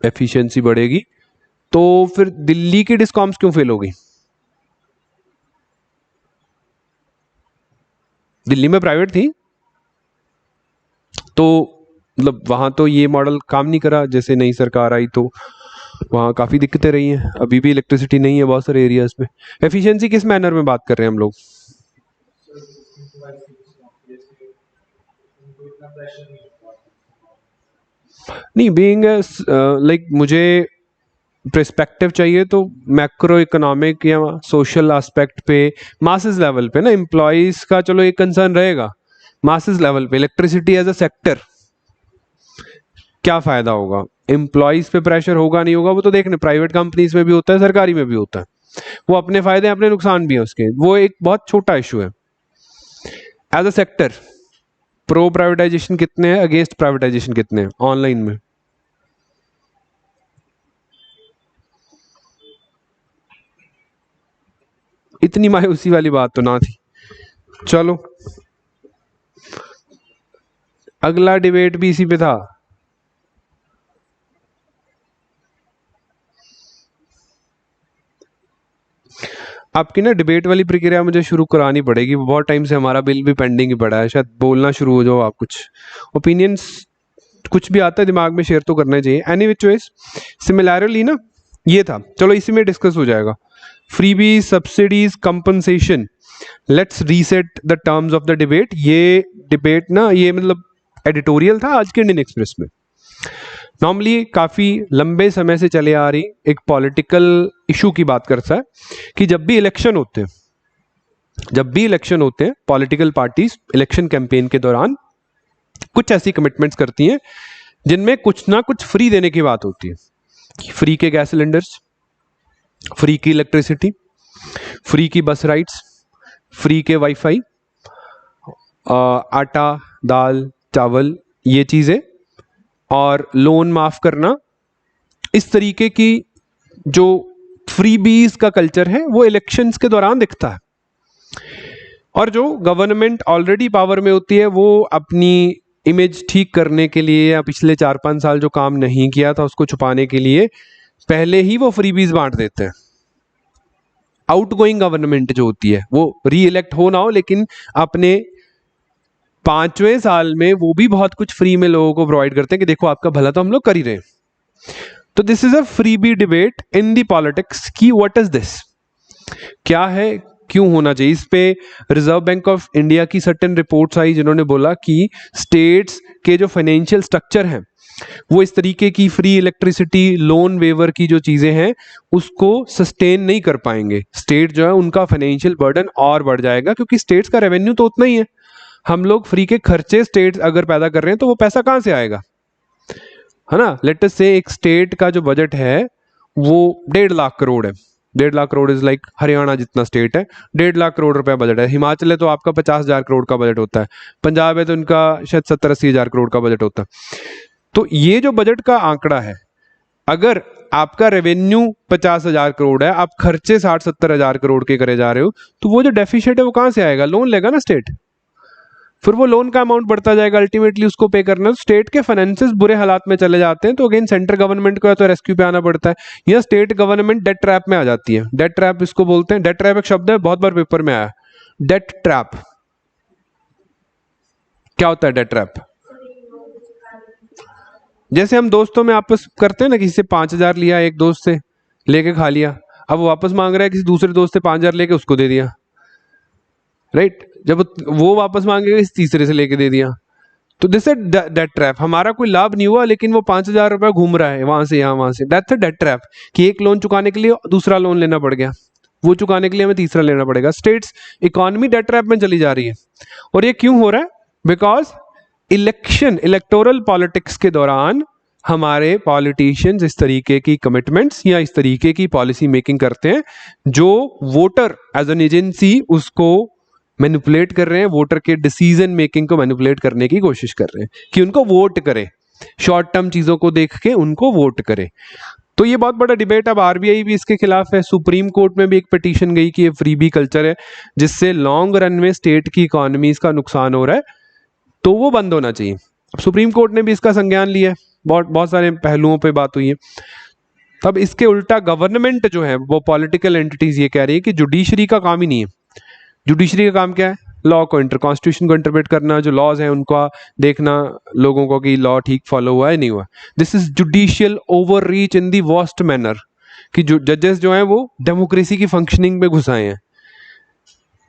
एफिशिएंसी बढ़ेगी। तो फिर दिल्ली की डिस्कॉम्स क्यों फेल होगी? दिल्ली में प्राइवेट थी तो मतलब वहां तो ये मॉडल काम नहीं करा। जैसे नई सरकार आई तो वहाँ काफ़ी दिक्कतें रही हैं, अभी भी इलेक्ट्रिसिटी नहीं है बहुत सारे एरियाज में। एफिशिएंसी किस मैनर में बात कर रहे हैं हम लोग? नहीं, बीइंग लाइक मुझे पर्सपेक्टिव चाहिए तो मैक्रो इकोनॉमिक या सोशल एस्पेक्ट पे, मासेस लेवल पे ना एम्प्लॉयज का चलो एक कंसर्न रहेगा। मासेस लेवल पे इलेक्ट्रिसिटी एज अ सेक्टर क्या फायदा होगा, एम्प्लॉयज पे प्रेशर होगा नहीं होगा वो तो देखने, प्राइवेट कंपनीज में भी होता है, सरकारी में भी होता है। वो अपने फायदे अपने नुकसान भी है उसके, वो एक बहुत छोटा इशू है। As a sector pro privatization कितने हैं, अगेंस्ट प्राइवेटाइजेशन कितने हैं ऑनलाइन में? इतनी मायूसी वाली बात तो ना थी। चलो अगला डिबेट भी इसी पे था। आपकी ना डिबेट वाली प्रक्रिया मुझे शुरू करानी पड़ेगी, बहुत टाइम से हमारा बिल भी पेंडिंग ही पड़ा है। शायद बोलना शुरू हो जाओ आप, कुछ ओपिनियंस कुछ भी आता है दिमाग में शेयर तो करना चाहिए। एनी विच चॉइस, सिमिलरली ना ये था, चलो इसी में डिस्कस हो जाएगा। Freebie subsidies compensation, let's reset the terms of the debate. ये डिबेट ना ये मतलब एडिटोरियल था आज के इंडियन एक्सप्रेस में। नॉर्मली काफ़ी लंबे समय से चले आ रही एक पॉलिटिकल इशू की बात करता है कि जब भी इलेक्शन होते हैं पॉलिटिकल पार्टीज इलेक्शन कैंपेन के दौरान कुछ ऐसी कमिटमेंट्स करती हैं जिनमें कुछ ना कुछ फ्री देने की बात होती है। फ्री के गैस सिलेंडर्स, फ्री की इलेक्ट्रिसिटी, फ्री की बस राइड्स, फ्री के वाईफाई, आटा दाल चावल ये चीज़ें, और लोन माफ करना। इस तरीके की जो फ्रीबीज का कल्चर है वो इलेक्शंस के दौरान दिखता है। और जो गवर्नमेंट ऑलरेडी पावर में होती है वो अपनी इमेज ठीक करने के लिए या पिछले 4-5 साल जो काम नहीं किया था उसको छुपाने के लिए पहले ही वो फ्रीबीज बांट देते हैं। आउटगोइंग गवर्नमेंट जो होती है वो री इलेक्ट हो ना हो, लेकिन अपने 5वें साल में वो भी बहुत कुछ फ्री में लोगों को प्रोवाइड करते हैं कि देखो आपका भला तो हम लोग कर ही रहे हैं। तो this is a freebie debate in the politics की व्हाट इज दिस, क्या है, क्यों होना चाहिए। इस पे रिजर्व बैंक ऑफ इंडिया की सर्टेन रिपोर्ट्स आई जिन्होंने बोला कि स्टेट्स के जो फाइनेंशियल स्ट्रक्चर हैं वो इस तरीके की फ्री इलेक्ट्रिसिटी लोन वेवर की जो चीजें हैं उसको सस्टेन नहीं कर पाएंगे। स्टेट जो है उनका फाइनेंशियल बर्डन और बढ़ जाएगा क्योंकि स्टेट्स का रेवेन्यू तो उतना ही है। हम लोग फ्री के खर्चे स्टेट अगर पैदा कर रहे हैं तो वो पैसा कहाँ से आएगा, है ना। लेट अस से एक स्टेट का जो बजट है वो 1.5 लाख करोड़ है। 1.5 लाख करोड़ इज लाइक हरियाणा जितना स्टेट है, 1.5 लाख करोड़ रुपया बजट है। हिमाचल है तो आपका 50,000 करोड़ का बजट होता है, पंजाब है तो उनका शायद 70-80 हज़ार करोड़ का बजट होता है। तो ये जो बजट का आंकड़ा है, अगर आपका रेवेन्यू 50,000 करोड़ है, आप खर्चे 60-70 हज़ार करोड़ के करे जा रहे हो, तो वो जो डेफिसिट है वो कहाँ से आएगा, लोन लेगा ना स्टेट। फिर वो लोन का अमाउंट बढ़ता जाएगा, अल्टीमेटली उसको पे करना। तो स्टेट के फाइनेंसेस बुरे हालात में चले जाते हैं तो अगेन सेंट्रल गवर्नमेंट को या तो रेस्क्यू पे आना पड़ता है या स्टेट गवर्नमेंट डेट ट्रैप में आ जाती है। डेट ट्रैप इसको बोलते हैं। डेट ट्रैप एक शब्द है, बहुत बार पेपर में आया। डेट ट्रैप क्या होता है? डेट ट्रैप जैसे हम दोस्तों में आपस करते हैं ना, किसी से 5,000 लिया, एक दोस्त से लेके खा लिया, अब वो वापस मांग रहा है, किसी दूसरे दोस्त से 5,000 लेके उसको दे दिया, राइट। जब वो वापस मांगेगा किसी तीसरे से लेके दे दिया, तो दिस इज डेट ट्रैप। हमारा कोई लाभ नहीं हुआ लेकिन वो 5,000 रुपया घूम रहा है वहां से यहाँ वहां से, दैट्स अ डेट ट्रैप। कि एक लोन चुकाने के लिए दूसरा लोन लेना पड़ गया, वो चुकाने के लिए हमें तीसरा लेना पड़ेगा। स्टेट्स इकोनॉमी डेट ट्रैप में चली जा रही है। और ये क्यों हो रहा है? बिकॉज इलेक्टोरल पॉलिटिक्स के दौरान हमारे पॉलिटिशियंस इस तरीके की कमिटमेंट्स या इस तरीके की पॉलिसी मेकिंग करते हैं जो वोटर एज एन एजेंसी उसको मैनिपुलेट कर रहे हैं, वोटर के डिसीजन मेकिंग को मैनिपुलेट करने की कोशिश कर रहे हैं कि उनको वोट करें, शॉर्ट टर्म चीजों को देख के उनको वोट करें। तो ये बहुत बड़ा डिबेट। अब आरबीआई भी इसके खिलाफ है, सुप्रीम कोर्ट में भी एक पिटीशन गई कि ये फ्रीबी कल्चर है जिससे लॉन्ग रन में स्टेट की इकोनॉमीज का नुकसान हो रहा है, तो वो बंद होना चाहिए। अब सुप्रीम कोर्ट ने भी इसका संज्ञान लिया है, बहुत बहुत सारे पहलुओं पे बात हुई है। तब इसके उल्टा गवर्नमेंट जो है वो पॉलिटिकल एंटिटीज ये कह रही है कि जुडिशरी का काम ही नहीं है। जुडिशरी का काम क्या है? लॉ को कॉन्स्टिट्यूशन को इंटरप्रेट करना, जो लॉज हैं उनका देखना, लोगों को कि लॉ ठीक फॉलो हुआ है नहीं हुआ। This is judicial over reach in the worst manner, कि जो जजेस जो हैं वो डेमोक्रेसी की फंक्शनिंग में घुसाए हैं।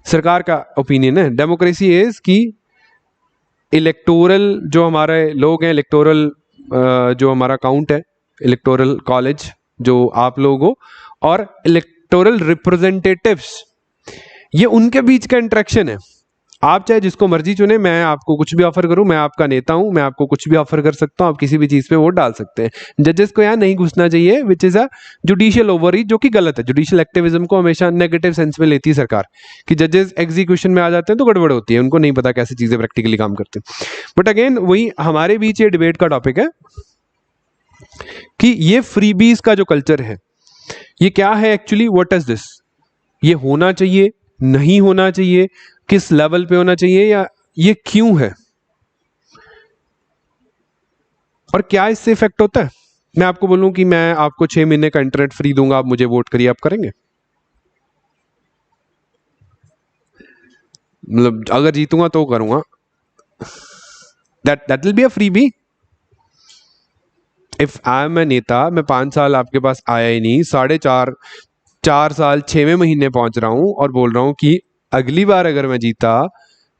सरकार का ओपिनियन है डेमोक्रेसी इज कि इलेक्टोरल जो हमारे लोग हैं, इलेक्टोरल जो हमारा काउंट है, इलेक्टोरल कॉलेज जो आप लोग हो, और इलेक्टोरल रिप्रेजेंटेटिव्स, ये उनके बीच का इंटरेक्शन है। आप चाहे जिसको मर्जी चुने, मैं आपको कुछ भी ऑफर करूं, मैं आपका नेता हूं, मैं आपको कुछ भी ऑफर कर सकता हूं, आप किसी भी चीज पे वोट डाल सकते हैं। जजेस को यहाँ नहीं घुसना चाहिए, which is a judicial overreach, जो कि गलत है। जुडिशियल एक्टिविज्म को हमेशा नेगेटिव सेंस में लेती है सरकार, कि जजेस एग्जीक्यूशन में आ जाते हैं तो गड़बड़ होती है, उनको नहीं पता कैसे चीजें प्रैक्टिकली काम करते हैं। बट अगेन वही हमारे बीच ये डिबेट का टॉपिक है कि ये फ्रीबीज का जो कल्चर है ये क्या है एक्चुअली, व्हाट इज दिस, ये होना चाहिए, नहीं होना चाहिए, किस लेवल पे होना चाहिए, या ये क्यों है, और क्या इससे इफेक्ट होता है। मैं आपको बोलूं कि मैं आपको 6 महीने का इंटरनेट फ्री दूंगा, आप मुझे वोट करिए, आप करेंगे? मतलब अगर जीतूंगा तो करूंगा, that will be a freebie. If I am a नेता, मैं 5 साल आपके पास आया ही नहीं, 4.5 साल 6वें महीने पहुंच रहा हूं और बोल रहा हूं कि अगली बार अगर मैं जीता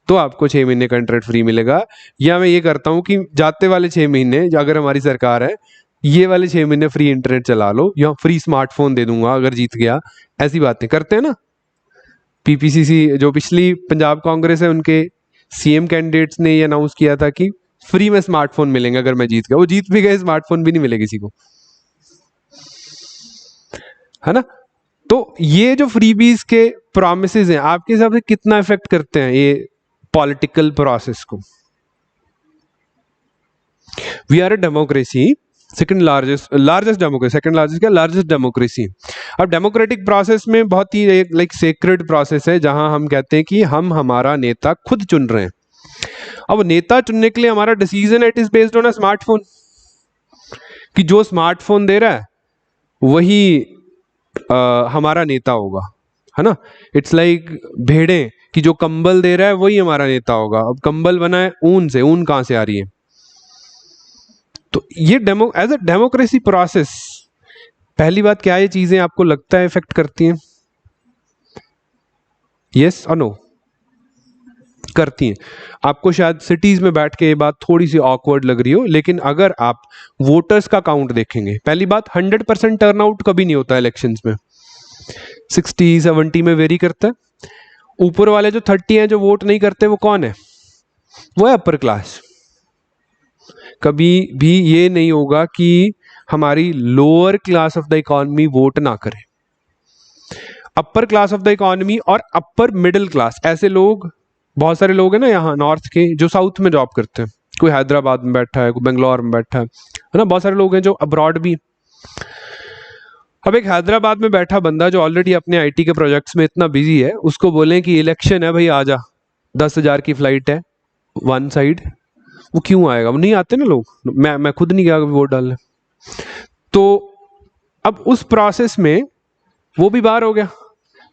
तो आपको 6 महीने का इंटरनेट फ्री मिलेगा। या मैं ये करता हूं कि जाते वाले 6 महीने, अगर हमारी सरकार है, ये वाले 6 महीने फ्री इंटरनेट चला लो, या फ्री स्मार्टफोन दे दूंगा अगर जीत गया। ऐसी बातें करते हैं ना। पीपीसीसी जो पिछली पंजाब कांग्रेस है, उनके सीएम कैंडिडेट्स ने ये अनाउंस किया था कि फ्री में स्मार्टफोन मिलेंगे अगर मैं जीत गया। वो जीत भी गए, स्मार्टफोन भी नहीं मिले किसी को, है ना। तो ये जो फ्रीबीज के प्रॉमिसेस हैं, आपके हिसाब से कितना इफेक्ट करते हैं ये पॉलिटिकल प्रोसेस को? We are a democracy, second largest democracy, second largest क्या, लार्जेस्ट डेमोक्रेसी। अब डेमोक्रेटिक प्रोसेस में बहुत ही एक लाइक सेक्रेड प्रोसेस है, जहां हम कहते हैं कि हम हमारा नेता खुद चुन रहे हैं। अब नेता चुनने के लिए हमारा decision it is based on a smartphone, कि जो स्मार्टफोन दे रहा है वही हमारा नेता होगा, है ना। इट्स लाइक भेड़ें, कि जो कंबल दे रहा है वही हमारा नेता होगा। अब कंबल बना है ऊन से, ऊन कहां से आ रही है? तो ये एज अ डेमोक्रेसी प्रोसेस, पहली बात क्या ये चीजें आपको लगता है इफेक्ट करती हैं? यस और नो? करती हैं। आपको शायद सिटीज में बैठ के ये बात थोड़ी सी ऑकवर्ड लग रही हो, लेकिन अगर आप वोटर्स का काउंट देखेंगे, पहली बात 100% टर्नआउट कभी नहीं होता इलेक्शंस में, 60-70 में वेरी करता है। ऊपर वाले जो 30 हैं जो वोट नहीं करते, वो कौन है? वो है अपर क्लास। कभी भी ये नहीं होगा कि हमारी lower class of the economy vote ना करे। Upper class of the economy और अपर मिडिल क्लास, ऐसे लोग बहुत सारे लोग हैं ना यहाँ नॉर्थ के जो साउथ में जॉब करते हैं। कोई हैदराबाद में बैठा है, कोई बेंगलोर में बैठा है ना। बहुत सारे लोग हैं जो अब्रॉड भी। अब एक हैदराबाद में बैठा बंदा जो ऑलरेडी अपने आईटी के प्रोजेक्ट्स में इतना बिजी है, उसको बोलें कि इलेक्शन है भाई, आजा, 10,000 की फ्लाइट है वन साइड, वो क्यों आएगा? वो नहीं आते ना लोग। मैं खुद नहीं गया वोट डालने। तो अब उस प्रोसेस में वो भी बाहर हो गया,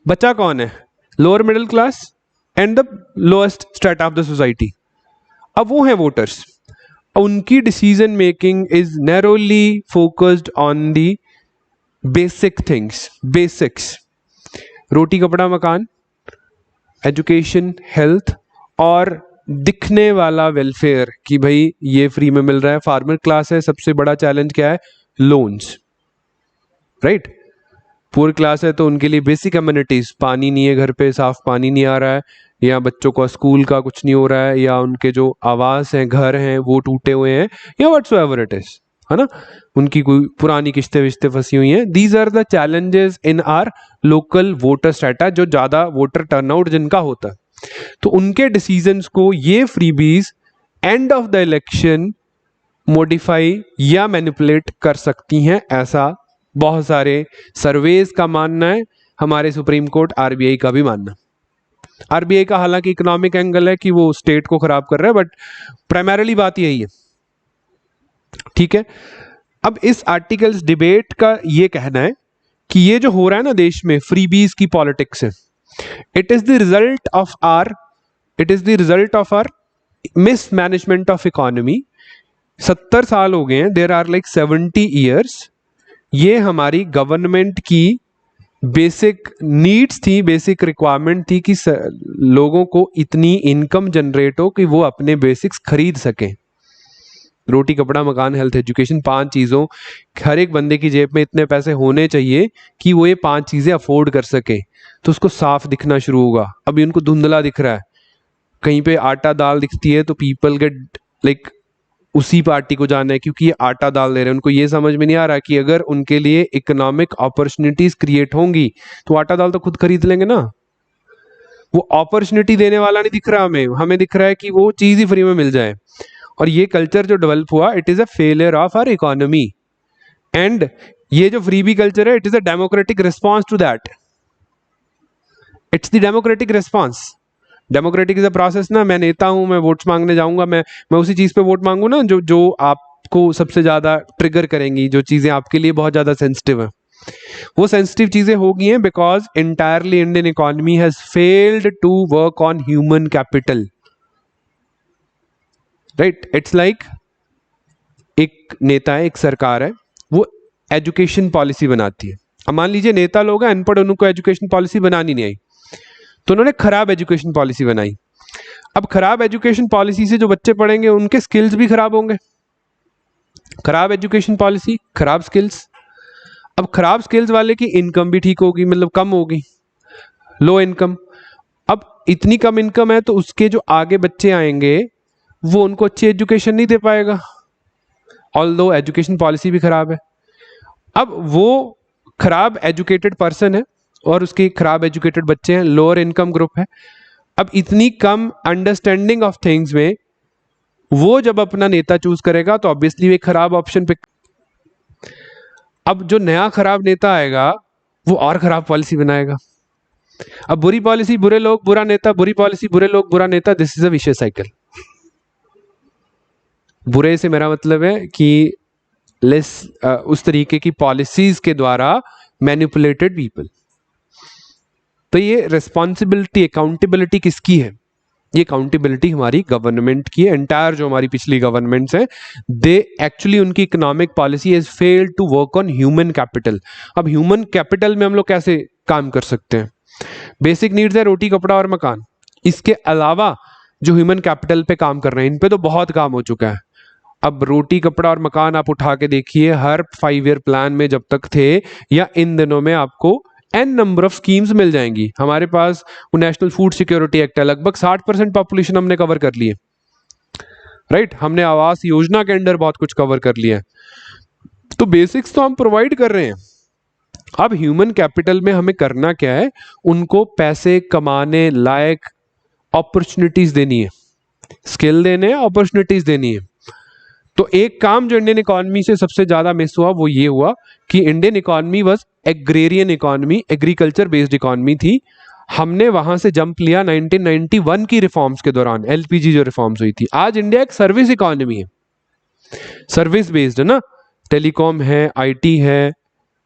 बचा कौन है? Lower middle class and the lowest strata of the society. अब वो है वोटर्स। उनकी decision making is narrowly focused on the basic things, basics, रोटी कपड़ा मकान, एजुकेशन, हेल्थ, और दिखने वाला वेलफेयर, कि भाई ये फ्री में मिल रहा है। फार्मर क्लास है, सबसे बड़ा चैलेंज क्या है? Loans, right. पुअर क्लास है तो उनके लिए बेसिक अम्यूनिटीज, पानी नहीं है घर पे, साफ पानी नहीं आ रहा है, या बच्चों को स्कूल का कुछ नहीं हो रहा है, या उनके जो आवास हैं, घर हैं, वो टूटे हुए हैं, या व्हाट्सोएवर इट इज, है ना। उनकी कोई पुरानी किस्तें विस्तें फंसी हुई हैं। These are the challenges in our local voter स्टेटा, जो ज्यादा वोटर टर्नआउट जिनका होता है। तो उनके डिसीजंस को ये freebies end of the election modify या मैनिपुलेट कर सकती हैं, ऐसा बहुत सारे सर्वेज का मानना है। हमारे सुप्रीम कोर्ट आरबीआई का भी मानना। आरबीआई का हालांकि इकोनॉमिक एंगल है कि वो स्टेट को खराब कर रहा है, बट प्राइमरीली बात यही है। ठीक है, अब इस आर्टिकल्स डिबेट का ये कहना है कि ये जो हो रहा है ना देश में फ्रीबीज की पॉलिटिक्स है, it is the result of our mismanagement of economy. 70 साल हो गए हैं, देर आर लाइक 70 ईयर्स। ये हमारी गवर्नमेंट की बेसिक नीड्स थी, बेसिक रिक्वायरमेंट थी कि लोगों को इतनी इनकम जनरेट हो कि वो अपने बेसिक्स खरीद सकें। रोटी कपड़ा मकान हेल्थ एजुकेशन, 5 चीज़ों, हर एक बंदे की जेब में इतने पैसे होने चाहिए कि वो ये 5 चीज़ें अफोर्ड कर सके। तो उसको साफ दिखना शुरू होगा। अभी उनको धुंधला दिख रहा है, कहीं पे आटा दाल दिखती है तो पीपल गेट लाइक उसी पार्टी को जाना है क्योंकि ये आटा दाल दे रहे हैं। उनको ये समझ में नहीं आ रहा कि अगर उनके लिए इकोनॉमिक अपॉर्चुनिटीज क्रिएट होंगी तो आटा दाल तो खुद खरीद लेंगे ना। वो अपॉर्चुनिटी देने वाला नहीं दिख रहा हमें दिख रहा है कि वो चीज ही फ्री में मिल जाए। और ये कल्चर जो डेवलप हुआ, it is a failure of our economy. And ये जो फ्रीबी कल्चर है, it is a democratic response to that. It's the democratic response. Democratic is a process ना। मैं नेता हूं, मैं वोट्स मांगने जाऊंगा, मैं उसी चीज पे वोट मांगू ना जो जो आपको सबसे ज्यादा ट्रिगर करेंगी, जो चीजें आपके लिए बहुत ज्यादा सेंसिटिव है। वो सेंसिटिव चीजें हो गई हैं because entirely Indian economy has failed to work on human capital. Right, it's like एक नेता है, एक सरकार है, वो एजुकेशन पॉलिसी बनाती है। अब मान लीजिए नेता लोग हैं अनपढ़, उनको एजुकेशन पॉलिसी बनानी नहीं आई, तो उन्होंने खराब एजुकेशन पॉलिसी बनाई। अब खराब एजुकेशन पॉलिसी से जो बच्चे पढ़ेंगे उनके स्किल्स भी खराब होंगे। खराब एजुकेशन पॉलिसी, खराब स्किल्स। अब खराब स्किल्स वाले की इनकम भी ठीक होगी, मतलब कम होगी, लो इनकम। अब इतनी कम इनकम है तो उसके जो आगे बच्चे आएंगे वो उनको अच्छी एजुकेशन नहीं दे पाएगा, ऑल्दो एजुकेशन पॉलिसी भी खराब है। अब वो खराब एजुकेटेड पर्सन है और उसके खराब एजुकेटेड बच्चे हैं, लोअर इनकम ग्रुप है। अब इतनी कम अंडरस्टैंडिंग ऑफ थिंग्स में वो जब अपना नेता चूज करेगा तो ऑब्वियसली वो खराब ऑप्शन पे। अब जो नया खराब नेता आएगा वो और खराब पॉलिसी बनाएगा। अब बुरी पॉलिसी बुरे लोग, बुरा नेता, बुरी पॉलिसी बुरे लोग, बुरा नेता। This is a vicious cycle. बुरे से मेरा मतलब है कि उस तरीके की पॉलिसीज के द्वारा मैनिपुलेटेड पीपल। तो ये रिस्पॉन्सिबिलिटी, अकाउंटेबिलिटी किसकी है? ये अकाउंटेबिलिटी हमारी गवर्नमेंट की है। एंटायर जो हमारी पिछली गवर्नमेंट्स हैं, दे एक्चुअली उनकी economic policy has failed to work on human capital. अब ह्यूमन कैपिटल में हम लोग कैसे काम कर सकते हैं? बेसिक नीड्स है रोटी कपड़ा और मकान। इसके अलावा जो ह्यूमन कैपिटल पे काम कर रहे हैं, इन पे तो बहुत काम हो चुका है। अब रोटी कपड़ा और मकान आप उठा के देखिए, हर 5 ईयर प्लान में जब तक थे या इन दिनों में आपको एन नंबर ऑफ स्कीम्स मिल जाएंगी। हमारे पास वो नेशनल फूड सिक्योरिटी एक्ट है, लगभग 60% पॉपुलेशन हमने कवर कर ली है। राइट, हमने आवास योजना के अंडर बहुत कुछ कवर कर लिया है। तो बेसिक्स तो हम प्रोवाइड कर रहे हैं। अब ह्यूमन कैपिटल में हमें करना क्या है? उनको पैसे कमाने लायक अपॉर्चुनिटीज देनी है, स्किल देने हैं, अपॉर्चुनिटीज देनी है। तो एक काम जो इंडियन इकोनॉमी से सबसे ज्यादा मिस हुआ वो ये हुआ कि Indian economy was agrarian economy, agriculture based economy थी। हमने वहां से जंप लिया 1991 की रिफॉर्म्स के दौरान, एलपीजी जो रिफॉर्म्स हुई थी। आज इंडिया एक सर्विस इकोनॉमी है, सर्विस बेस्ड है ना। टेलीकॉम है, आईटी है,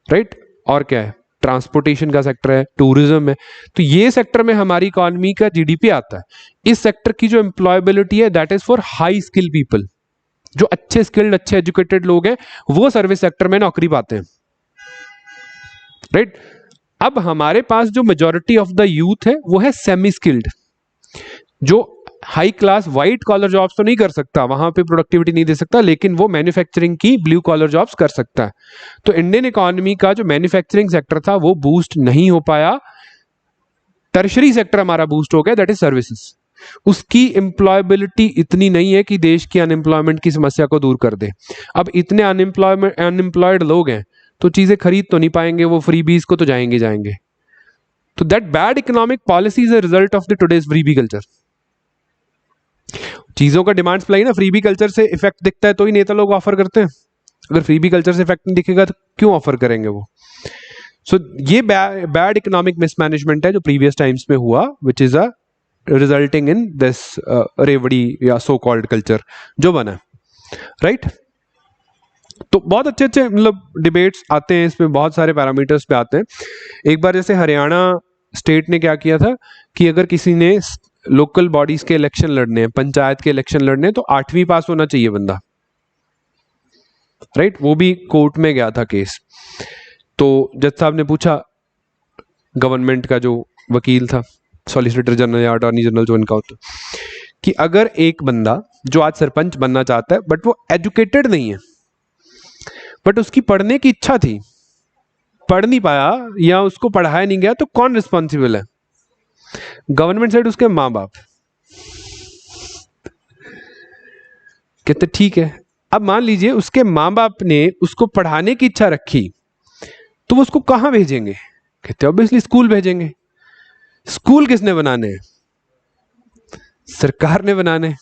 राइट, और क्या है, ट्रांसपोर्टेशन का सेक्टर है, टूरिज्म है। तो ये सेक्टर में हमारी इकोनॉमी का जीडीपी आता है। इस सेक्टर की जो एम्प्लॉयबिलिटी है that is for high skill people. जो अच्छे स्किल्ड, अच्छे एजुकेटेड लोग हैं वो सर्विस सेक्टर में नौकरी पाते हैं। राइट, अब हमारे पास जो मेजॉरिटी ऑफ द यूथ है वो है सेमी स्किल्ड, जो high class white collar jobs तो नहीं कर सकता, वहां पे प्रोडक्टिविटी नहीं दे सकता, लेकिन वो मैन्युफैक्चरिंग की ब्लू कॉलर जॉब्स कर सकता है। तो इंडियन इकोनॉमी का जो मैन्युफैक्चरिंग सेक्टर था वो बूस्ट नहीं हो पाया। टर्शरी सेक्टर हमारा बूस्ट हो गया, दैट इज सर्विसेज। उसकी एम्प्लॉयबिलिटी इतनी नहीं है कि देश की अनएम्प्लॉयमेंट की समस्या को दूर कर दे। अब इतने अनएम्प्लॉयड लोग हैं तो चीजें खरीद तो नहीं पाएंगे, वो फ्रीबीज को तो जाएंगे। तो that bad economic policy is a result of the today's freebie culture. चीजों का डिमांड सप्लाई ना, फ्रीबी कल्चर से इफेक्ट दिखता है तो ही नेता लोग ऑफर करते हैं। अगर फ्रीबी कल्चर से इफेक्ट नहीं दिखेगा तो क्यों ऑफर करेंगे वो? सो ये बैड इकोनॉमिक मिसमैनेजमेंट है जो प्रीवियस टाइम्स में हुआ, which is a resulting in this रेवड़ी या सो कॉल्ड कल्चर जो बना। राइट, तो बहुत अच्छे अच्छे मतलब डिबेट्स आते हैं इसमें, बहुत सारे पैरामीटर्स पे आते हैं। एक बार जैसे हरियाणा स्टेट ने क्या किया था कि अगर किसी ने लोकल बॉडीज के इलेक्शन लड़ने हैं, पंचायत के इलेक्शन लड़ने हैं, तो 8वीं पास होना चाहिए बंदा, राइट। वो भी कोर्ट में गया था केस। तो जज साहब ने पूछा गवर्नमेंट का जो वकील था, सॉलिसिटर जनरल या अटॉर्नी जनरल जो इनका होता, कि अगर एक बंदा जो आज सरपंच बनना चाहता है बट वो एजुकेटेड नहीं है, बट उसकी पढ़ने की इच्छा थी, पढ़ नहीं पाया या उसको पढ़ाया नहीं गया, तो कौन रिस्पॉन्सिबल है? गवर्नमेंट साइड उसके माँ बाप। कहते ठीक है। अब मान लीजिए उसके माँ बाप ने उसको पढ़ाने की इच्छा रखी, तो वो उसको कहां भेजेंगे? कहते ऑब्वियसली स्कूल भेजेंगे। स्कूल किसने बनाने हैं? सरकार ने बनाने।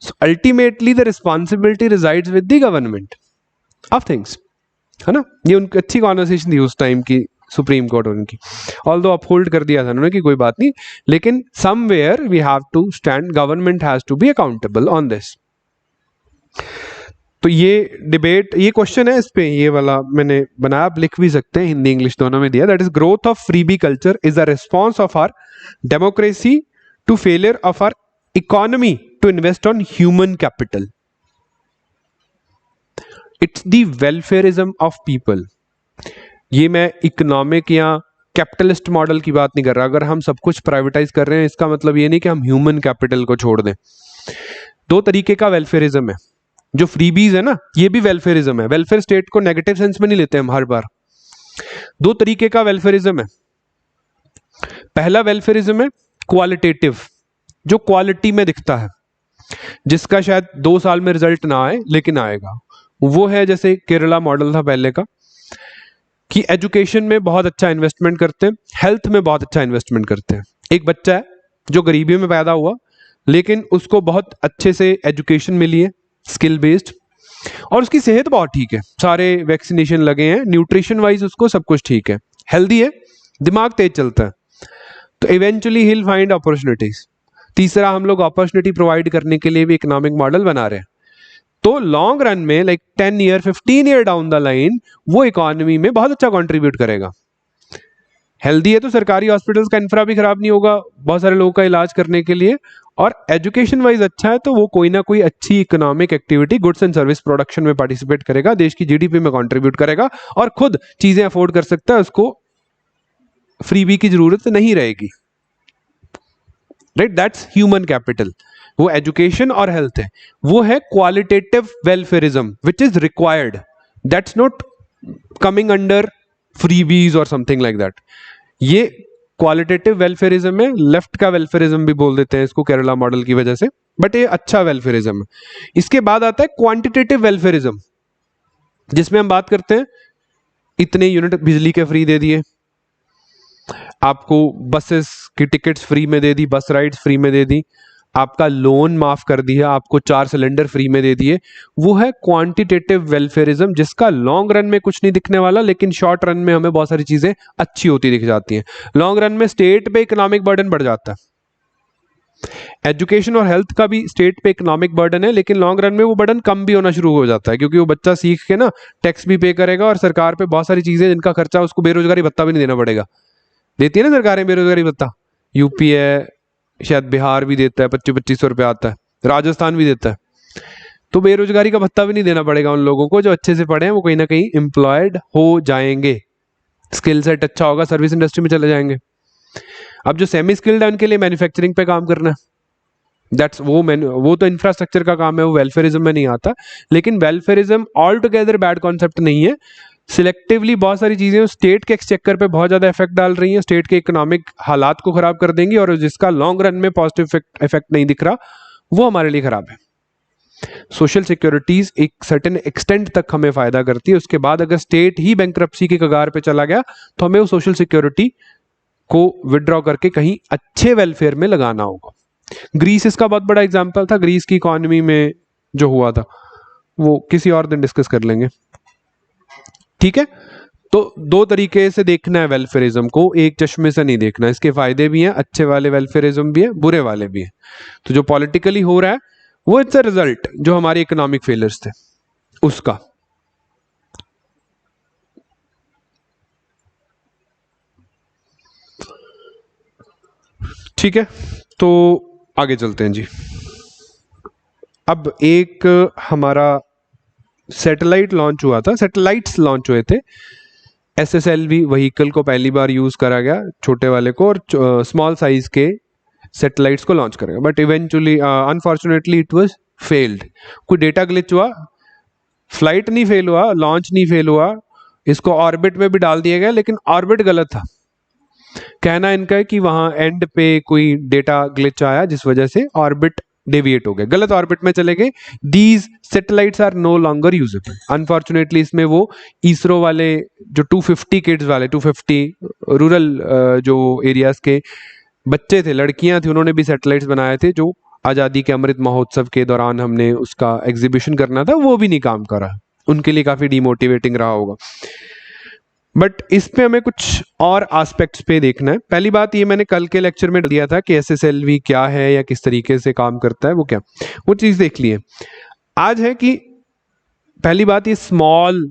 So ultimately the responsibility resides with the government of things, है ना। ये उनकी अच्छी कॉन्वर्सेशन थी उस टाइम की सुप्रीम कोर्ट और उनकी, ऑल्दो अपहोल्ड कर दिया था उन्होंने कि कोई बात नहीं, लेकिन somewhere we have to stand, government has to be accountable on this. तो ये डिबेट, ये क्वेश्चन है इस पे, ये वाला मैंने बनाया, आप लिख भी सकते हैं, हिंदी इंग्लिश दोनों में दिया। That is growth of freebie culture is a response of our democracy to failure of our economy to invest on human capital. It's the welfarism of people. ये मैं इकोनॉमिक या कैपिटलिस्ट मॉडल की बात नहीं कर रहा। अगर हम सब कुछ प्राइवेटाइज कर रहे हैं, इसका मतलब ये नहीं कि हम ह्यूमन कैपिटल को छोड़ दें। दो तरीके का वेलफेयरिज्म है। जो फ्रीबीज है ना, ये भी वेलफेयरिज्म है। वेलफेयर स्टेट को नेगेटिव सेंस में नहीं लेते हम हर बार। दो तरीके का वेलफेयरिज्म है। पहला वेलफेयरिज्म है क्वालिटेटिव, जो क्वालिटी में दिखता है, जिसका शायद 2 साल में रिजल्ट ना आए लेकिन आएगा। वो है जैसे केरला मॉडल था पहले का, कि एजुकेशन में बहुत अच्छा इन्वेस्टमेंट करते हैं, हेल्थ में बहुत अच्छा इन्वेस्टमेंट करते हैं। एक बच्चा है जो गरीबी में पैदा हुआ, लेकिन उसको बहुत अच्छे से एजुकेशन मिली है, स्किल बेस्ड, और उसकी सेहत बहुत ठीक है, सारे वैक्सीनेशन लगे हैं, न्यूट्रिशन वाइज उसको सब कुछ ठीक है, हेल्दी है, दिमाग तेज चलता है, तो eventually he will find opportunities. तीसरा, हम लोग अपॉर्चुनिटी प्रोवाइड करने के लिए भी इकोनॉमिक मॉडल बना रहे हैं। तो लॉन्ग रन में like 10 year 15 year down the line वो इकोनॉमी में बहुत अच्छा कंट्रीब्यूट करेगा। हेल्दी है तो सरकारी हॉस्पिटल्स का इंफ्रा भी खराब नहीं होगा बहुत सारे लोगों का इलाज करने के लिए, और एजुकेशन वाइज अच्छा है तो वो कोई ना कोई अच्छी economic activity, goods and service production में पार्टिसिपेट करेगा, देश की जीडीपी में कंट्रीब्यूट करेगा और खुद चीजें अफोर्ड कर सकता है, उसको फ्रीबी की जरूरत नहीं रहेगी, राइट। That's human capital. वो एजुकेशन और हेल्थ है, वो है qualitative welfarism which is required, that's not coming under freebies और समथिंग लाइक दैट। ये क्वालिटेटिव वेलफेयरिज्म है, लेफ्ट का वेलफेयरिज्म भी बोल देते हैं इसको केरला मॉडल की वजह से, बट ये अच्छा वेलफेयरिज्म है। इसके बाद आता है क्वांटिटेटिव वेलफेयरिज्म, जिसमें हम बात करते हैं इतने यूनिट बिजली के फ्री दे दिए, आपको बसेस की टिकट्स फ्री में दे दी, बस राइड्स फ्री में दे दी, आपका लोन माफ कर दिया, आपको 4 सिलेंडर फ्री में दे दिए। वो है क्वांटिटेटिव वेलफेयरिज्म, जिसका लॉन्ग रन में कुछ नहीं दिखने वाला, लेकिन शॉर्ट रन में हमें बहुत सारी चीजें अच्छी होती दिख जाती हैं। लॉन्ग रन में स्टेट पे इकोनॉमिक बर्डन बढ़ जाता है। एजुकेशन और हेल्थ का भी स्टेट पे इकोनॉमिक बर्डन है, लेकिन लॉन्ग रन में वो बर्डन कम भी होना शुरू हो जाता है, क्योंकि वो बच्चा सीख के ना टैक्स भी पे करेगा और सरकार पे बहुत सारी चीजें जिनका खर्चा उसको बेरोजगारी भत्ता भी नहीं देना पड़ेगा। देती है ना सरकारें बेरोजगारी भत्ता, यूपी है, शायद बिहार भी देता है, 2500 रुपया आता है, राजस्थान भी देता है। तो बेरोजगारी का भत्ता भी नहीं देना पड़ेगा उन लोगों को जो अच्छे से पढ़े हैं, वो कहीं ना कहीं एम्प्लॉयड हो जाएंगे, स्किल सेट अच्छा होगा, सर्विस इंडस्ट्री में चले जाएंगे। अब जो सेमी स्किल्ड है उनके लिए मैन्युफैक्चरिंग पे काम करना है, दैट्स वो तो इंफ्रास्ट्रक्चर का काम है, वो वेलफेयरिज्म में नहीं आता। लेकिन welfarism all together bad concept नहीं है। सिलेक्टिवली बहुत सारी चीजें स्टेट के एक्सचेकर पे बहुत ज्यादा इफेक्ट डाल रही हैं, स्टेट के इकोनॉमिक हालात को खराब कर देंगी, और जिसका लॉन्ग रन में पॉजिटिव इफेक्ट नहीं दिख रहा, वो हमारे लिए खराब है। सोशल सिक्योरिटीज एक सर्टेन एक्सटेंट तक हमें फायदा करती है, उसके बाद अगर स्टेट ही बैंकरप्सी की कगार पे चला गया तो हमें वो सोशल सिक्योरिटी को विड्रॉ करके कहीं अच्छे वेलफेयर में लगाना होगा। ग्रीस इसका बहुत बड़ा एग्जाम्पल था। ग्रीस की इकोनॉमी में जो हुआ था वो किसी और दिन डिस्कस कर लेंगे, ठीक है। तो दो तरीके से देखना है वेलफेयरिज्म को, एक चश्मे से नहीं देखना। इसके फायदे भी हैं, अच्छे वाले वेलफेयरिज्म भी है, बुरे वाले भी हैं। तो जो पॉलिटिकली हो रहा है वो इट्स अ रिजल्ट जो हमारे इकोनॉमिक फेलियर्स थे उसका, ठीक है, तो आगे चलते हैं जी। अब एक हमारा सैटेलाइट लॉन्च हुआ था, सैटेलाइट्स लॉन्च हुए थे। SSLV व्हीकल को पहली बार यूज करा गया, छोटे वाले को, और स्मॉल साइज के सैटेलाइट्स को लॉन्च करा गया। But eventually unfortunately it was failed. कोई डेटा ग्लिच हुआ, फ्लाइट नहीं फेल हुआ, लॉन्च नहीं फेल हुआ, इसको ऑर्बिट में भी डाल दिया गया, लेकिन ऑर्बिट गलत था। कहना इनका है कि वहां एंड पे कोई डेटा ग्लिच आया जिस वजह से ऑर्बिट डेविएट हो गए, गलत ऑर्बिट में चले गए। These satellites are no longer usable. Unfortunately इसमें वो इसरो वाले जो 250 किड्स वाले, 250 रूरल जो एरियाज के बच्चे थे, लड़कियां थी, उन्होंने भी सैटेलाइट्स बनाए थे, जो आज़ादी के अमृत महोत्सव के दौरान हमने उसका एग्जीबिशन करना था, वो भी नहीं काम करा। उनके लिए काफ़ी डिमोटिवेटिंग रहा होगा। बट इस पे हमें कुछ और एस्पेक्ट्स पे देखना है। पहली बात, ये मैंने कल के लेक्चर में दिया था कि SSLV क्या है या किस तरीके से काम करता है, वो चीज़ देख लिए। आज है कि पहली बात, ये स्मॉल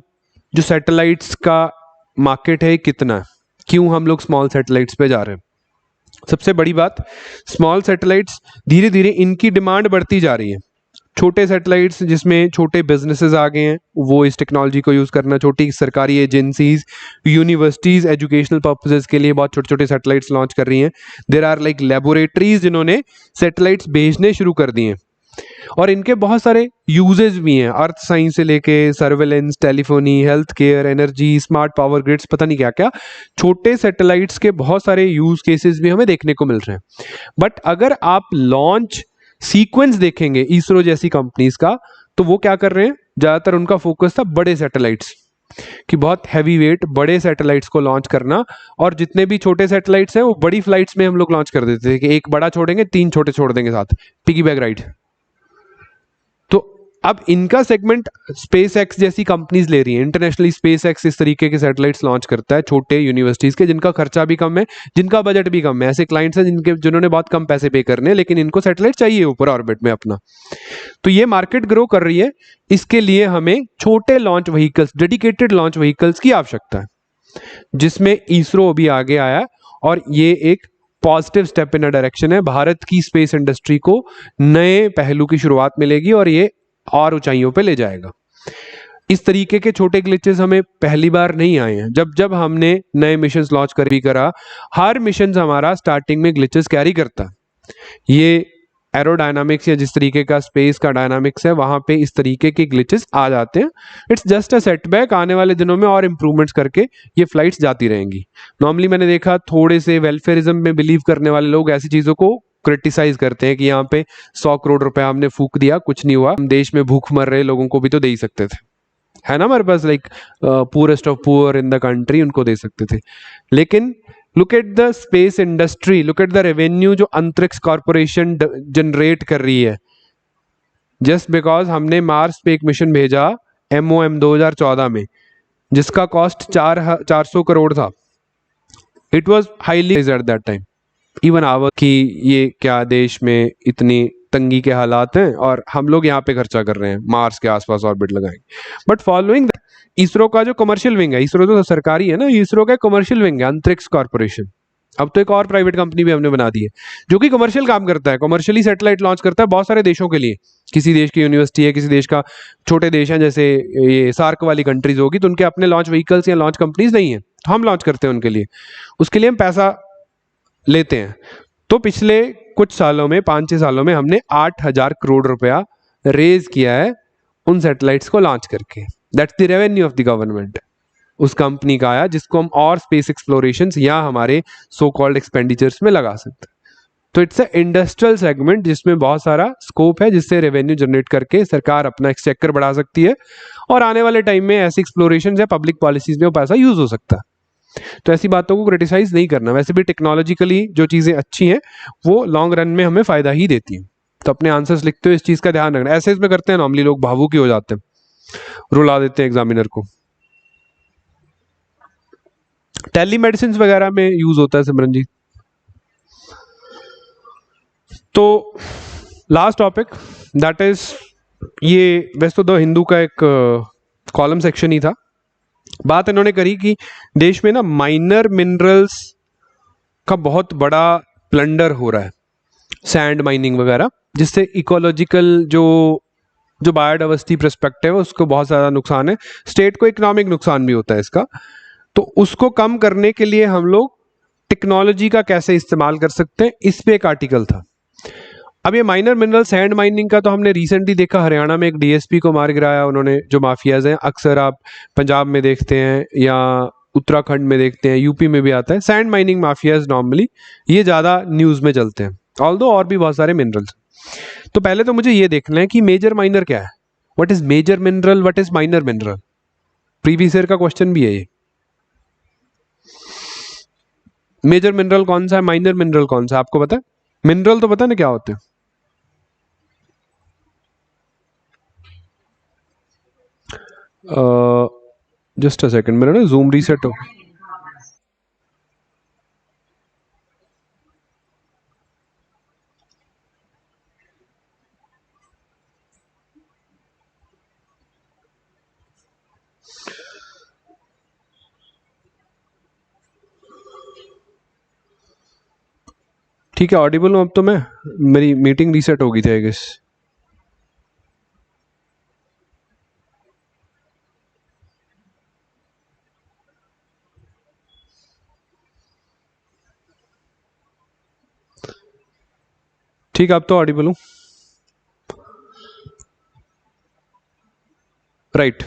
जो सैटेलाइट्स का मार्केट है कितना है, क्यों हम लोग स्मॉल सैटेलाइट्स पे जा रहे हैं। सबसे बड़ी बात, स्मॉल सैटेलाइट्स धीरे धीरे इनकी डिमांड बढ़ती जा रही है। छोटे सैटेलाइट्स जिसमें छोटे बिजनेसेस आ गए हैं, वो इस टेक्नोलॉजी को यूज़ करना, छोटी सरकारी एजेंसीज, यूनिवर्सिटीज़ एजुकेशनल पर्पसेस के लिए बहुत छोटे छोटे सैटेलाइट्स लॉन्च कर रही हैं। देयर आर लाइक लेबोरेटरीज जिन्होंने सैटेलाइट्स भेजने शुरू कर दिए हैं, और इनके बहुत सारे यूजेस भी हैं, अर्थ साइंस से लेके surveillance, telephony, health care, energy, smart power grids, पता नहीं क्या क्या। छोटे सैटेलाइट्स के बहुत सारे यूज केसेस भी हमें देखने को मिल रहे हैं। बट अगर आप लॉन्च सीक्वेंस देखेंगे इसरो जैसी कंपनीज का, तो वो क्या कर रहे हैं, ज्यादातर उनका फोकस था बड़े सैटेलाइट्स कि बहुत हैवी वेट बड़े सैटेलाइट्स को लॉन्च करना, और जितने भी छोटे सैटेलाइट्स हैं वो बड़ी फ्लाइट्स में हम लोग लॉन्च कर देते थे कि एक बड़ा छोड़ेंगे, 3 छोटे छोड़ देंगे साथ, पिगी बैग राइड। तो अब इनका सेगमेंट स्पेस एक्स जैसी कंपनीज ले रही है। इंटरनेशनली स्पेस एक्स इस तरीके के सैटेलाइट्स लॉन्च करता है, छोटे यूनिवर्सिटीज के, जिनका खर्चा भी कम है, जिनका बजट भी कम है। ऐसे क्लाइंट्स हैं जिन्होंने बहुत कम पैसे पे करने हैं, लेकिन इनको सैटेलाइट चाहिए ऊपर ऑर्बिट में अपना। तो ये मार्केट ग्रो कर रही है। इसके लिए हमें छोटे launch vehicles, dedicated launch vehicles की आवश्यकता है, जिसमें इसरो भी आगे आया, और ये एक positive step in a direction है। भारत की स्पेस इंडस्ट्री को नए पहलू की शुरुआत मिलेगी और ये और ऊंचाइयों पे ले जाएगा। इस तरीके के छोटे ग्लिचेस हमें पहली बार नहीं आए हैं। जब जब हमने नए मिशन लॉन्च कर भी करा, हर मिशन हमारा स्टार्टिंग में ग्लिचेस कैरी करता है। ये एरोडायनामिक्स या जिस तरीके का स्पेस का डायनामिक्स है, वहां पे इस तरीके के ग्लिचेस आ जाते हैं। It's just a setback. आने वाले दिनों में और इंप्रूवमेंट्स करके ये फ्लाइट्स जाती रहेंगी। नॉर्मली मैंने देखा थोड़े से वेलफेयरिज्म में बिलीव करने वाले लोग ऐसी चीजों को क्रिटिसाइज करते हैं कि यहाँ पे 100 करोड़ रुपया हमने फूक दिया, कुछ नहीं हुआ, हम देश में भूख मर रहे लोगों को भी तो दे ही सकते थे, है ना, हमारे पास like poorest of poor in the country, उनको दे सकते थे। लेकिन look at the space industry, look at the revenue जो अंतरिक्ष कॉर्पोरेशन जनरेट कर रही है। जस्ट बिकॉज हमने मार्स पे एक मिशन भेजा MOM 2014 में, जिसका कॉस्ट 400 करोड़ था। It was highly at that time, even our, कि ये क्या देश में इतनी तंगी के हालात हैं और हम लोग यहाँ पे खर्चा कर रहे हैं, मार्स के आसपास ऑर्बिट लगाएंगे। बट फॉलोइंग इसरो का जो कमर्शियल विंग है, इसरो तो सरकारी है ना, इसरो का कमर्शियल विंग है अंतरिक्ष कॉर्पोरेशन। अब तो एक और प्राइवेट कंपनी भी हमने बना दी है जो कि कमर्शियल काम करता है, कमर्शियली सैटेलाइट लॉन्च करता है बहुत सारे देशों के लिए। किसी देश की यूनिवर्सिटी है, किसी देश का, छोटे देश हैं जैसे ये सार्क वाली कंट्रीज होगी, तो उनके अपने लॉन्च व्हीकल्स या लॉन्च कंपनीज नहीं है, तो हम लॉन्च करते हैं उनके लिए, उसके लिए हम पैसा लेते हैं। तो पिछले कुछ सालों में, 5-6 सालों में हमने 8,000 करोड़ रुपया रेज किया है उन सैटेलाइट्स को लॉन्च करके। That's the revenue of the government उस कंपनी का आया, जिसको हम और स्पेस एक्सप्लोरेशन या हमारे सो कॉल्ड एक्सपेंडिचर्स में लगा सकते हैं। तो इट्स अ इंडस्ट्रियल सेगमेंट जिसमें बहुत सारा स्कोप है, जिससे रेवेन्यू जनरेट करके सरकार अपना एक्सचेकर बढ़ा सकती है, और आने वाले टाइम में ऐसे एक्सप्लोरेशन या पब्लिक पॉलिसीज में वो पैसा यूज हो सकता है। तो ऐसी बातों को क्रिटिसाइज नहीं करना। वैसे भी टेक्नोलॉजिकली जो चीज़ें अच्छी हैं वो लॉन्ग रन में हमें फायदा ही देती हैं। तो अपने आंसर्स लिखते हुए इस चीज़ का ध्यान रखना। ऐसे इसमें करते हैं नॉर्मली लोग भावुक ही हो जाते हैं, रुला देते हैं एग्जामिनर को। टेलीमेडिसिन वगैरह में यूज होता है सिमरन जी। तो लास्ट टॉपिक दैट इज, ये वैसे तो द हिंदू का एक कॉलम सेक्शन ही था। बात इन्होंने करी कि देश में ना माइनर मिनरल्स का बहुत बड़ा प्लंडर हो रहा है, सैंड माइनिंग वगैरह, जिससे इकोलॉजिकल जो बायोडाइवर्सिटी पर्सपेक्टिव है उसको बहुत ज़्यादा नुकसान है, स्टेट को इकोनॉमिक नुकसान भी होता है इसका। तो उसको कम करने के लिए हम लोग टेक्नोलॉजी का कैसे इस्तेमाल कर सकते हैं, इस पे एक आर्टिकल था। अब ये माइनर मिनरल सैंड माइनिंग का तो हमने रिसेंटली देखा, हरियाणा में एक डीएसपी को मार गिराया उन्होंने, जो माफियाज हैं। अक्सर आप पंजाब में देखते हैं या उत्तराखंड में देखते हैं, यूपी में भी आता है सैंड माइनिंग माफियाज, नॉर्मली ये ज़्यादा न्यूज़ में चलते हैं, ऑल्दो और भी बहुत सारे मिनरल्स। तो पहले तो मुझे ये देखना है कि मेजर माइनर क्या है, what is major mineral, what is minor mineral. Previous year का क्वेश्चन भी है ये। मेजर मिनरल कौन सा है, माइनर मिनरल कौन सा है, आपको पता है? मिनरल तो पता ना क्या होते हैं। जस्ट अ सेकंड, मेरा ना जूम रीसेट हो। ठीक है, ऑडिबल हूँ अब तो मैं, मेरी मीटिंग रीसेट हो गई थी आई गेस। ठीक है, अब तो ऑडिबल हूँ। राइट,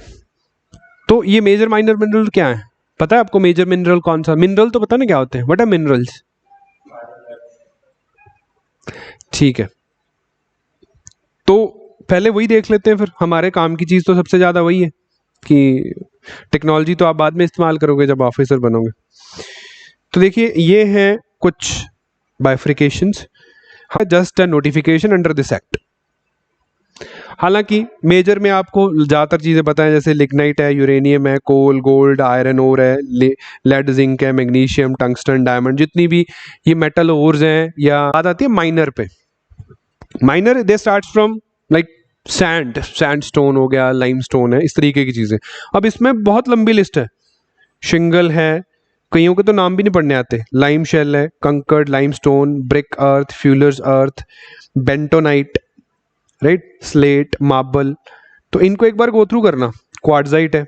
तो ये मेजर माइनर मिनरल क्या है पता है आपको? मेजर मिनरल कौन सा, मिनरल तो पता ना क्या होते हैं, व्हाट आर मिनरल्स? ठीक है, तो पहले वही देख लेते हैं, फिर हमारे काम की चीज़ तो सबसे ज़्यादा वही है कि टेक्नोलॉजी तो आप बाद में इस्तेमाल करोगे जब ऑफिसर बनोगे। तो देखिए, ये हैं कुछ bifurcations, just a notification under this act. हालांकि मेजर में आपको ज़्यादातर चीज़ें पता है, जैसे लिग्नाइट है, यूरेनियम है, कोल, गोल्ड, आयरन ओर है, लेड, जिंक है, मैग्नीशियम, टंगस्टन, डायमंड, जितनी भी ये मेटल ओर्स हैं। या बात आती है माइनर पे, minor they start from like sandstone हो गया, लाइमस्टोन है, इस तरीके की चीज़ें। अब इसमें बहुत लंबी लिस्ट है, शिंगल है, कईयों के तो नाम भी नहीं पढ़ने आते, लाइम शेल है, कंकर्ड लाइमस्टोन, ब्रिक अर्थ, फ्यूलर्स अर्थ, बेंटोनाइट, राइट, स्लेट, मार्बल। तो इनको एक बार गो थ्रू करना। क्वार्ट्जाइट है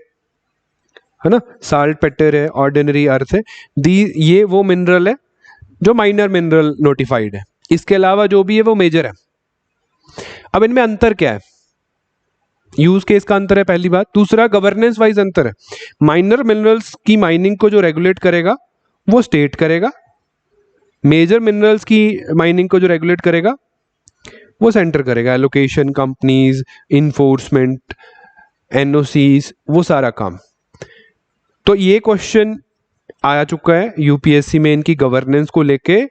ना, साल्ट पेटर है, ऑर्डिनरी अर्थ है। दी ये वो मिनरल है जो माइनर मिनरल नोटिफाइड है। इसके अलावा जो भी है वो मेजर है। अब इनमें अंतर क्या है? यूज केस का अंतर है पहली बात। दूसरा, गवर्नेंस वाइज अंतर है। माइनर मिनरल्स की माइनिंग को जो रेगुलेट करेगा वो स्टेट करेगा, मेजर मिनरल्स की माइनिंग को जो रेगुलेट करेगा वो सेंटर करेगा। एलोकेशन, कंपनीज, इन्फोर्समेंट, एनओसीज, वो सारा काम। तो ये क्वेश्चन आ चुका है यूपीएससी में इनकी गवर्नेंस को लेके,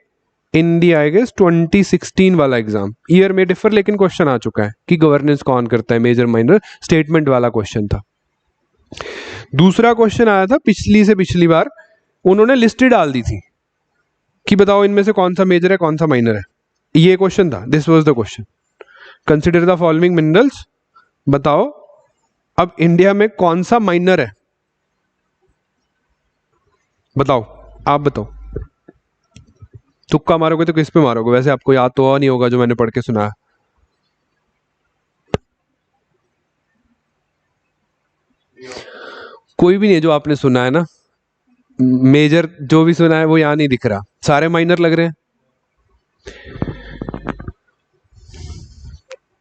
इन दी आई गेस 2016 वाला एग्जाम। ईयर में डिफर, लेकिन क्वेश्चन आ चुका है कि गवर्नेंस कौन करता है, मेजर माइनर, स्टेटमेंट वाला क्वेश्चन था। दूसरा क्वेश्चन आया था पिछली से पिछली बार, उन्होंने लिस्ट डाल दी थी कि बताओ इनमें से कौन सा मेजर है कौन सा माइनर है। ये क्वेश्चन था, this was the question, consider the following minerals, बताओ अब इंडिया में कौन सा माइनर है, बताओ, आप बताओ। तुक्का मारोगे तो किस पे मारोगे? वैसे आपको याद तो नहीं होगा जो मैंने पढ़ के सुनाया। कोई भी नहीं जो आपने सुना है ना, मेजर जो भी सुना है वो यहां नहीं दिख रहा, सारे माइनर लग रहे हैं।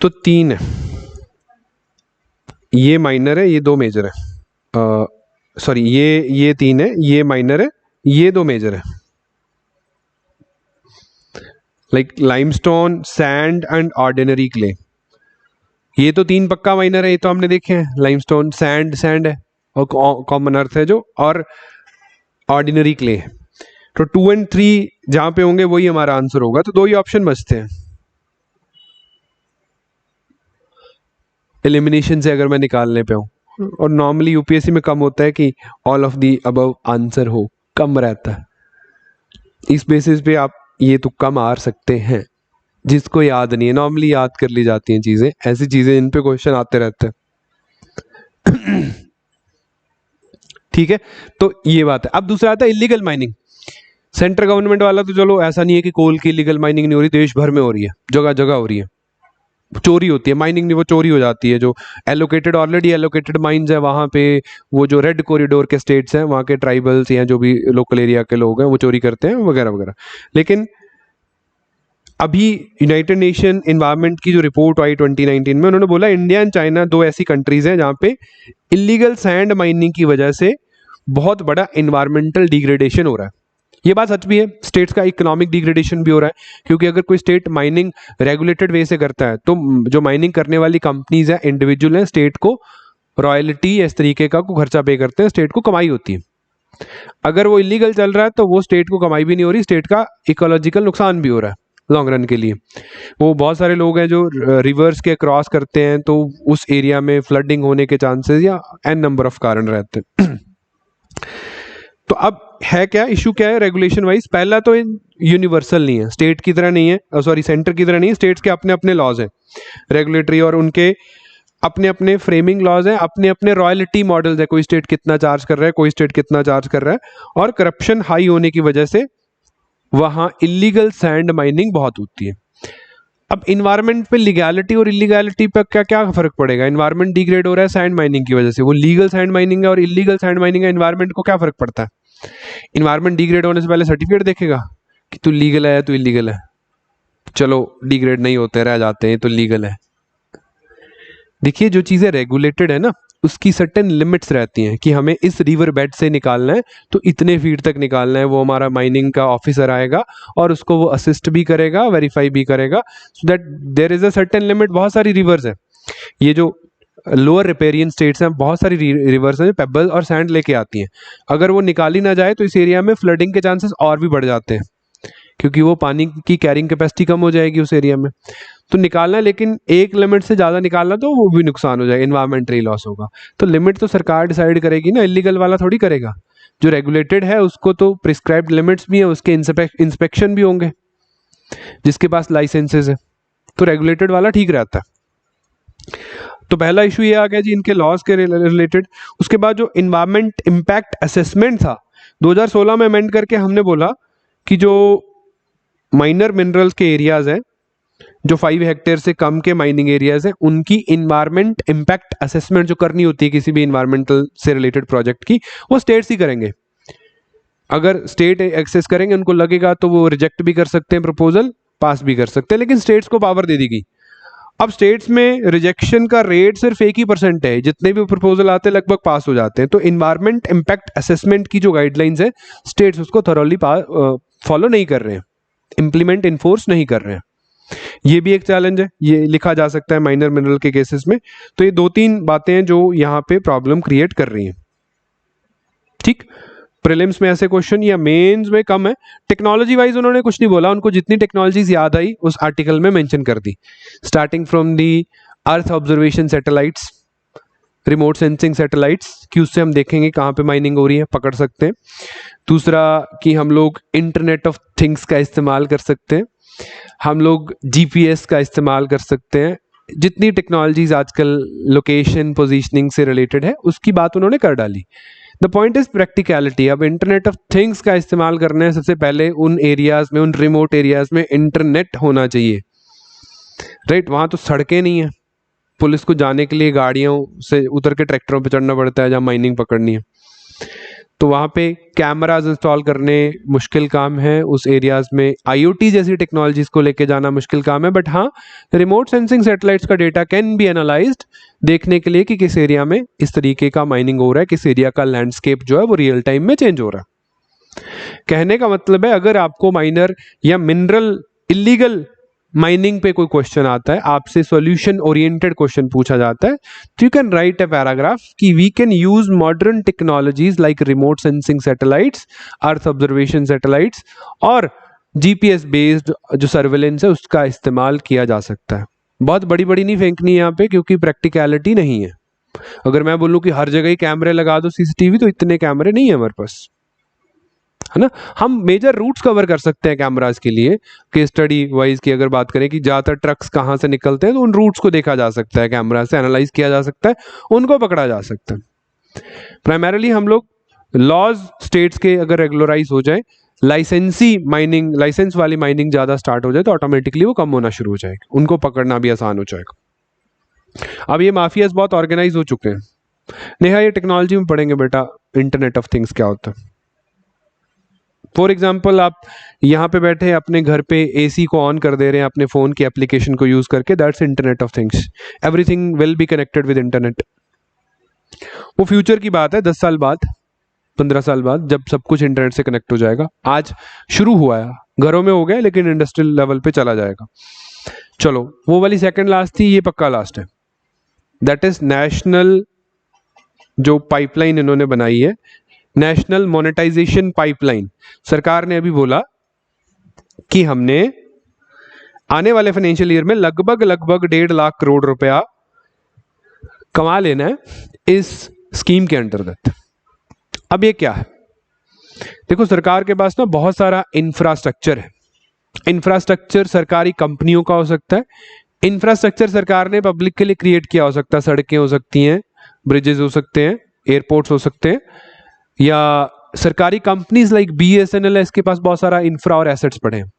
तो तीन है, ये माइनर है, ये दो मेजर है। सॉरी, ये तीन है, ये माइनर है, ये दो मेजर है। Like limestone, sand and ordinary clay, ये तो तीन पक्का माइनर है, ये तो हमने देखे हैं। लाइमस्टोन, सैंड है और कॉमन अर्थ है जो, और ऑर्डिनरी क्ले है। तो 2 और 3 जहां पे होंगे वही हमारा आंसर होगा। तो दो ही ऑप्शन बचते हैं एलिमिनेशन से, अगर मैं निकालने पे हूं। और नॉर्मली यूपीएससी में कम होता है कि all of the above answer हो, कम रहता है। इस बेसिस पे आप ये तुक्का मार सकते हैं। जिसको याद नहीं है, नॉर्मली याद कर ली जाती हैं चीजें, ऐसी चीजें इन पे क्वेश्चन आते रहते हैं। ठीक है, तो ये बात है। अब दूसरा आता है इलीगल माइनिंग। सेंट्रल गवर्नमेंट वाला तो चलो ऐसा नहीं है कि कोल की लीगल माइनिंग नहीं हो रही, देश भर में हो रही है, जगह जगह हो रही है, चोरी होती है, माइनिंग नहीं वो चोरी हो जाती है। जो एलोकेटेड ऑलरेडी एलोकेटेड माइंस है वहाँ पे, वो जो रेड कॉरिडोर के स्टेट्स हैं वहाँ के ट्राइबल्स या जो भी लोकल एरिया के लोग हैं वो चोरी करते हैं वगैरह वगैरह। लेकिन अभी यूनाइटेड नेशन एनवायरनमेंट की जो रिपोर्ट आई 2019 में, उन्होंने बोला इंडिया एंड चाइना दो ऐसी कंट्रीज हैं जहाँ पे इलीगल सैंड माइनिंग की वजह से बहुत बड़ा इन्वायरमेंटल डिग्रेडेशन हो रहा है। ये बात सच भी है, स्टेट्स का इकोनॉमिक डिग्रेडेशन भी हो रहा है, क्योंकि अगर कोई स्टेट माइनिंग रेगुलेटेड वे से करता है तो जो माइनिंग करने वाली कंपनीज है, इंडिविजुअल हैं, स्टेट को रॉयल्टी इस तरीके का को खर्चा पे करते हैं, स्टेट को कमाई होती है। अगर वो इलीगल चल रहा है तो वो स्टेट को कमाई भी नहीं हो रही, स्टेट का इकोलॉजिकल नुकसान भी हो रहा है लॉन्ग रन के लिए। वो बहुत सारे लोग हैं जो रिवर्स के क्रॉस करते हैं तो उस एरिया में फ्लडिंग होने के चांसेस या एन नंबर ऑफ कारण रहते हैं। तो अब है क्या इशू, क्या है रेगुलेशन वाइज? पहला तो यूनिवर्सल नहीं है, स्टेट की तरह नहीं है, सॉरी सेंटर की तरह नहीं है, स्टेट्स के अपने अपने लॉज हैं रेगुलेटरी, और उनके अपने अपने फ्रेमिंग लॉज हैं, अपने अपने रॉयल्टी मॉडल्स है, कोई स्टेट कितना चार्ज कर रहा है, कोई स्टेट कितना चार्ज कर रहा है, और करप्शन हाई होने की वजह से वहाँ इलीगल सैंड माइनिंग बहुत होती है। अब इन्वायरमेंट पे लीगैलिटी और इलीगैलिटी पे क्या क्या फर्क पड़ेगा? इन्वायरमेंट डिग्रेड हो रहा है सैंड माइनिंग की वजह से, वो लीगल सैंड माइनिंग है और इलीगल सैंड माइनिंग है, इन्वायरमेंट को क्या फर्क पड़ता है? इन्वायरमेंट डिग्रेड होने से पहले सर्टिफिकेट देखेगा कि तू लीगल है, तू इलीगल है, चलो डिग्रेड नहीं होते रह जाते हैं तो लीगल है। देखिए जो चीज़ें रेगुलेटेड है ना, उसकी सर्टेन लिमिट्स रहती हैं कि हमें इस रिवर बेड से निकालना है तो इतने फीट तक निकालना है, वो हमारा माइनिंग का ऑफिसर आएगा और उसको वो असिस्ट भी करेगा, वेरीफाई भी करेगा, so that there is a certain limit. बहुत सारी रिवर्स है, ये जो लोअर रिपेरियन स्टेट्स हैं, बहुत सारी रिवर्स हैं जो पेबल और सैंड लेके आती हैं, अगर वो निकाली ना जाए तो इस एरिया में फ्लडिंग के चांसेस और भी बढ़ जाते हैं, क्योंकि वो पानी की कैरिंग कैपेसिटी कम हो जाएगी उस एरिया में। तो निकालना है, लेकिन एक लिमिट से ज़्यादा निकालना तो वो भी नुकसान हो जाएगा, इन्वायरमेंटली लॉस होगा। तो लिमिट तो सरकार डिसाइड करेगी ना, इलीगल वाला थोड़ी करेगा। जो रेगुलेटेड है उसको तो प्रिस्क्राइब्ड लिमिट्स भी हैं, उसके इंस्पेक्शन भी होंगे जिसके पास लाइसेंसेज है, तो रेगुलेटेड वाला ठीक रहता है। तो पहला इशू ये आ गया जी इनके लॉज के रिलेटेड। उसके बाद जो इन्वायरमेंट इम्पैक्ट असेसमेंट था 2016 में अमेंड करके हमने बोला कि जो माइनर मिनरल्स के एरियाज हैं, जो 5 हेक्टेयर से कम के माइनिंग एरियाज हैं, उनकी इन्वायरमेंट इम्पैक्ट असेसमेंट जो करनी होती है किसी भी इन्वायरमेंटल से रिलेटेड प्रोजेक्ट की, वो स्टेट्स ही करेंगे। अगर स्टेट एक्सेस करेंगे, उनको लगेगा तो वो रिजेक्ट भी कर सकते हैं प्रपोजल, पास भी कर सकते हैं, लेकिन स्टेट्स को पावर दे दी गई। अब स्टेट्स में रिजेक्शन का रेट सिर्फ 1% है, जितने भी प्रपोजल आते हैं लगभग पास हो जाते हैं। तो इन्वायरमेंट इम्पैक्ट असेसमेंट की जो गाइडलाइंस है, स्टेट्स उसको थॉरोली फॉलो नहीं कर रहे हैं, इंप्लीमेंट इन्फोर्स नहीं कर रहे हैं। ये भी एक चैलेंज है, ये लिखा जा सकता है माइनर मिनरल के केसेस में। तो ये 2-3 बातें हैं जो यहाँ पे प्रॉब्लम क्रिएट कर रही हैं। ठीक, प्रीलिम्स में ऐसे क्वेश्चन या मेंस में कम है। टेक्नोलॉजी वाइज उन्होंने कुछ नहीं बोला, उनको जितनी टेक्नोलॉजीज याद आई उस आर्टिकल में मेंशन कर दी, starting from the earth observation satellites, remote sensing satellites कि उससे हम देखेंगे कहाँ पे माइनिंग हो रही है, पकड़ सकते हैं। दूसरा कि हम लोग इंटरनेट ऑफ थिंग्स का इस्तेमाल कर सकते हैं, हम लोग जीपीएस का इस्तेमाल कर सकते हैं, जितनी टेक्नोलॉजीज आजकल लोकेशन पोजीशनिंग से रिलेटेड है उसकी बात उन्होंने कर डाली। The point is practicality. अब इंटरनेट ऑफ थिंग्स का इस्तेमाल करना है, सबसे पहले उन एरियाज में, उन रिमोट एरियाज में इंटरनेट होना चाहिए, राइट? वहाँ तो सड़कें नहीं है, पुलिस को जाने के लिए गाड़ियों से उतर के ट्रैक्टरों पे चढ़ना पड़ता है जहाँ माइनिंग पकड़नी है। तो वहाँ पे कैमराज इंस्टॉल करने मुश्किल काम है, उस एरियाज में आईओटी जैसी टेक्नोलॉजीज को लेके जाना मुश्किल काम है। बट हाँ, रिमोट सेंसिंग सैटेलाइट्स का डेटा कैन बी एनालाइज्ड, देखने के लिए कि किस एरिया में इस तरीके का माइनिंग हो रहा है, किस एरिया का लैंडस्केप जो है वो रियल टाइम में चेंज हो रहा है। कहने का मतलब है, अगर आपको माइनर या मिनरल इलीगल माइनिंग पे कोई क्वेश्चन आता है, आपसे सॉल्यूशन ओरिएंटेड क्वेश्चन पूछा जाता है, तो you can write a paragraph कि we can use modern technologies like remote sensing satellites, earth observation satellites और जीपीएस बेस्ड जो सर्वेलेंस है उसका इस्तेमाल किया जा सकता है। बहुत बड़ी बड़ी नहीं फेंकनी है यहाँ पे, क्योंकि प्रैक्टिकलिटी नहीं है। अगर मैं बोलूँ कि हर जगह ही कैमरे लगा दो सीसीटीवी, तो इतने कैमरे नहीं है हमारे पास, है ना। हम मेजर रूट्स कवर कर सकते हैं कैमराज के लिए। केस स्टडी वाइज की अगर बात करें कि ज़्यादातर ट्रक्स कहाँ से निकलते हैं, तो उन रूट्स को देखा जा सकता है, कैमरा से एनालाइज किया जा सकता है, उनको पकड़ा जा सकता है। प्राइमरीली हम लोग लॉज स्टेट्स के अगर रेगुलराइज हो जाए, लाइसेंस वाली माइनिंग ज़्यादा स्टार्ट हो जाए तो ऑटोमेटिकली वो कम होना शुरू हो जाएगा, उनको पकड़ना भी आसान हो जाएगा। अब ये माफियाज बहुत ऑर्गेनाइज हो चुके हैं। नेहा ये टेक्नोलॉजी में पढ़ेंगे बेटा, इंटरनेट ऑफ थिंग्स क्या होता है। फॉर एग्जाम्पल आप यहाँ पे बैठे अपने घर पे एसी को ऑन कर दे रहे हैं अपने फ़ोन की एप्लीकेशन को यूज़ करके, that's internet of things. Everything will be connected with internet. वो फ्यूचर की बात है, 10 साल बाद 15 साल बाद जब सब कुछ इंटरनेट से कनेक्ट हो जाएगा। आज शुरू हुआ है, घरों में हो गया, लेकिन इंडस्ट्रियल लेवल पे चला जाएगा। चलो वो वाली सेकंड लास्ट थी, ये पक्का लास्ट है। दैट इज नेशनल जो पाइपलाइन इन्होंने बनाई है, नेशनल मोनेटाइजेशन पाइपलाइन। सरकार ने अभी बोला कि हमने आने वाले फाइनेंशियल ईयर में लगभग 1.5 लाख करोड़ रुपया कमा लेना है इस स्कीम के अंतर्गत। अब ये क्या है, देखो सरकार के पास ना बहुत सारा इंफ्रास्ट्रक्चर है। इंफ्रास्ट्रक्चर सरकारी कंपनियों का हो सकता है, इंफ्रास्ट्रक्चर सरकार ने पब्लिक के लिए क्रिएट किया हो सकता है, सड़कें हो सकती हैं, ब्रिजेस हो सकते हैं, एयरपोर्ट्स हो सकते हैं, या सरकारी कंपनीज लाइक BSNL है, इसके पास बहुत सारा इंफ्रा और एसेट्स पड़े हैं।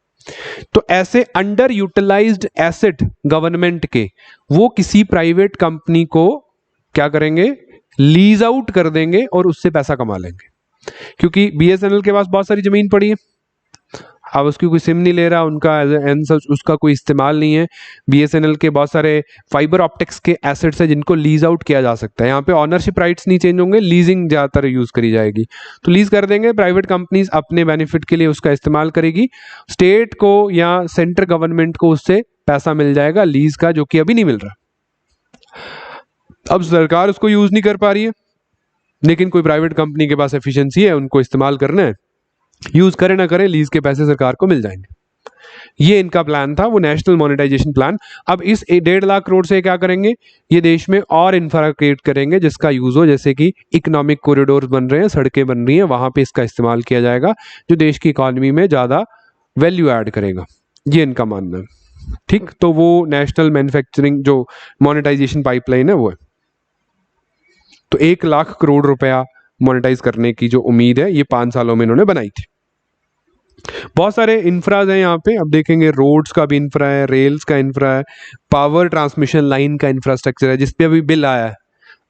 तो ऐसे अंडर यूटिलाइज्ड एसेट गवर्नमेंट के वो किसी प्राइवेट कंपनी को क्या करेंगे, लीज आउट कर देंगे और उससे पैसा कमा लेंगे। क्योंकि BSNL के पास बहुत सारी जमीन पड़ी है, अब उसकी कोई सिम नहीं ले रहा, उनका उसका कोई इस्तेमाल नहीं है। BSNL के बहुत सारे फाइबर ऑप्टिक्स के एसेट्स हैं जिनको लीज आउट किया जा सकता है। यहाँ पे ऑनरशिप राइट्स नहीं चेंज होंगे, लीजिंग ज़्यादातर यूज़ करी जाएगी। तो लीज कर देंगे, प्राइवेट कंपनीज अपने बेनिफिट के लिए उसका इस्तेमाल करेगी, स्टेट को या सेंट्रल गवर्नमेंट को उससे पैसा मिल जाएगा लीज का, जो कि अभी नहीं मिल रहा। अब सरकार उसको यूज़ नहीं कर पा रही है, लेकिन कोई प्राइवेट कंपनी के पास एफिशिएंसी है, उनको इस्तेमाल करना है, यूज करे ना करे लीज के पैसे सरकार को मिल जाएंगे। ये इनका प्लान था, वो नेशनल मोनेटाइजेशन प्लान। अब इस 1.5 लाख करोड़ से क्या करेंगे, ये देश में और इंफ्रा क्रिएट करेंगे जिसका यूज हो, जैसे कि इकोनॉमिक कॉरिडोर बन रहे हैं, सड़कें बन रही हैं, वहां पे इसका इस्तेमाल किया जाएगा, जो देश की इकोनॉमी में ज्यादा वैल्यू ऐड करेगा। ये इनका मानना है। ठीक, तो वो नेशनल मैन्युफैक्चरिंग जो मोनेटाइजेशन पाइपलाइन है वो है। तो 1 लाख करोड़ रुपया मोनेटाइज करने की जो उम्मीद है, ये 5 सालों में इन्होंने बनाई थी। बहुत सारे इंफ्राज हैं यहाँ पे, अब देखेंगे रोड्स का भी इंफ्रा है, रेल्स का इंफ्रा है, पावर ट्रांसमिशन लाइन का इंफ्रास्ट्रक्चर है, जिसपे अभी बिल आया है,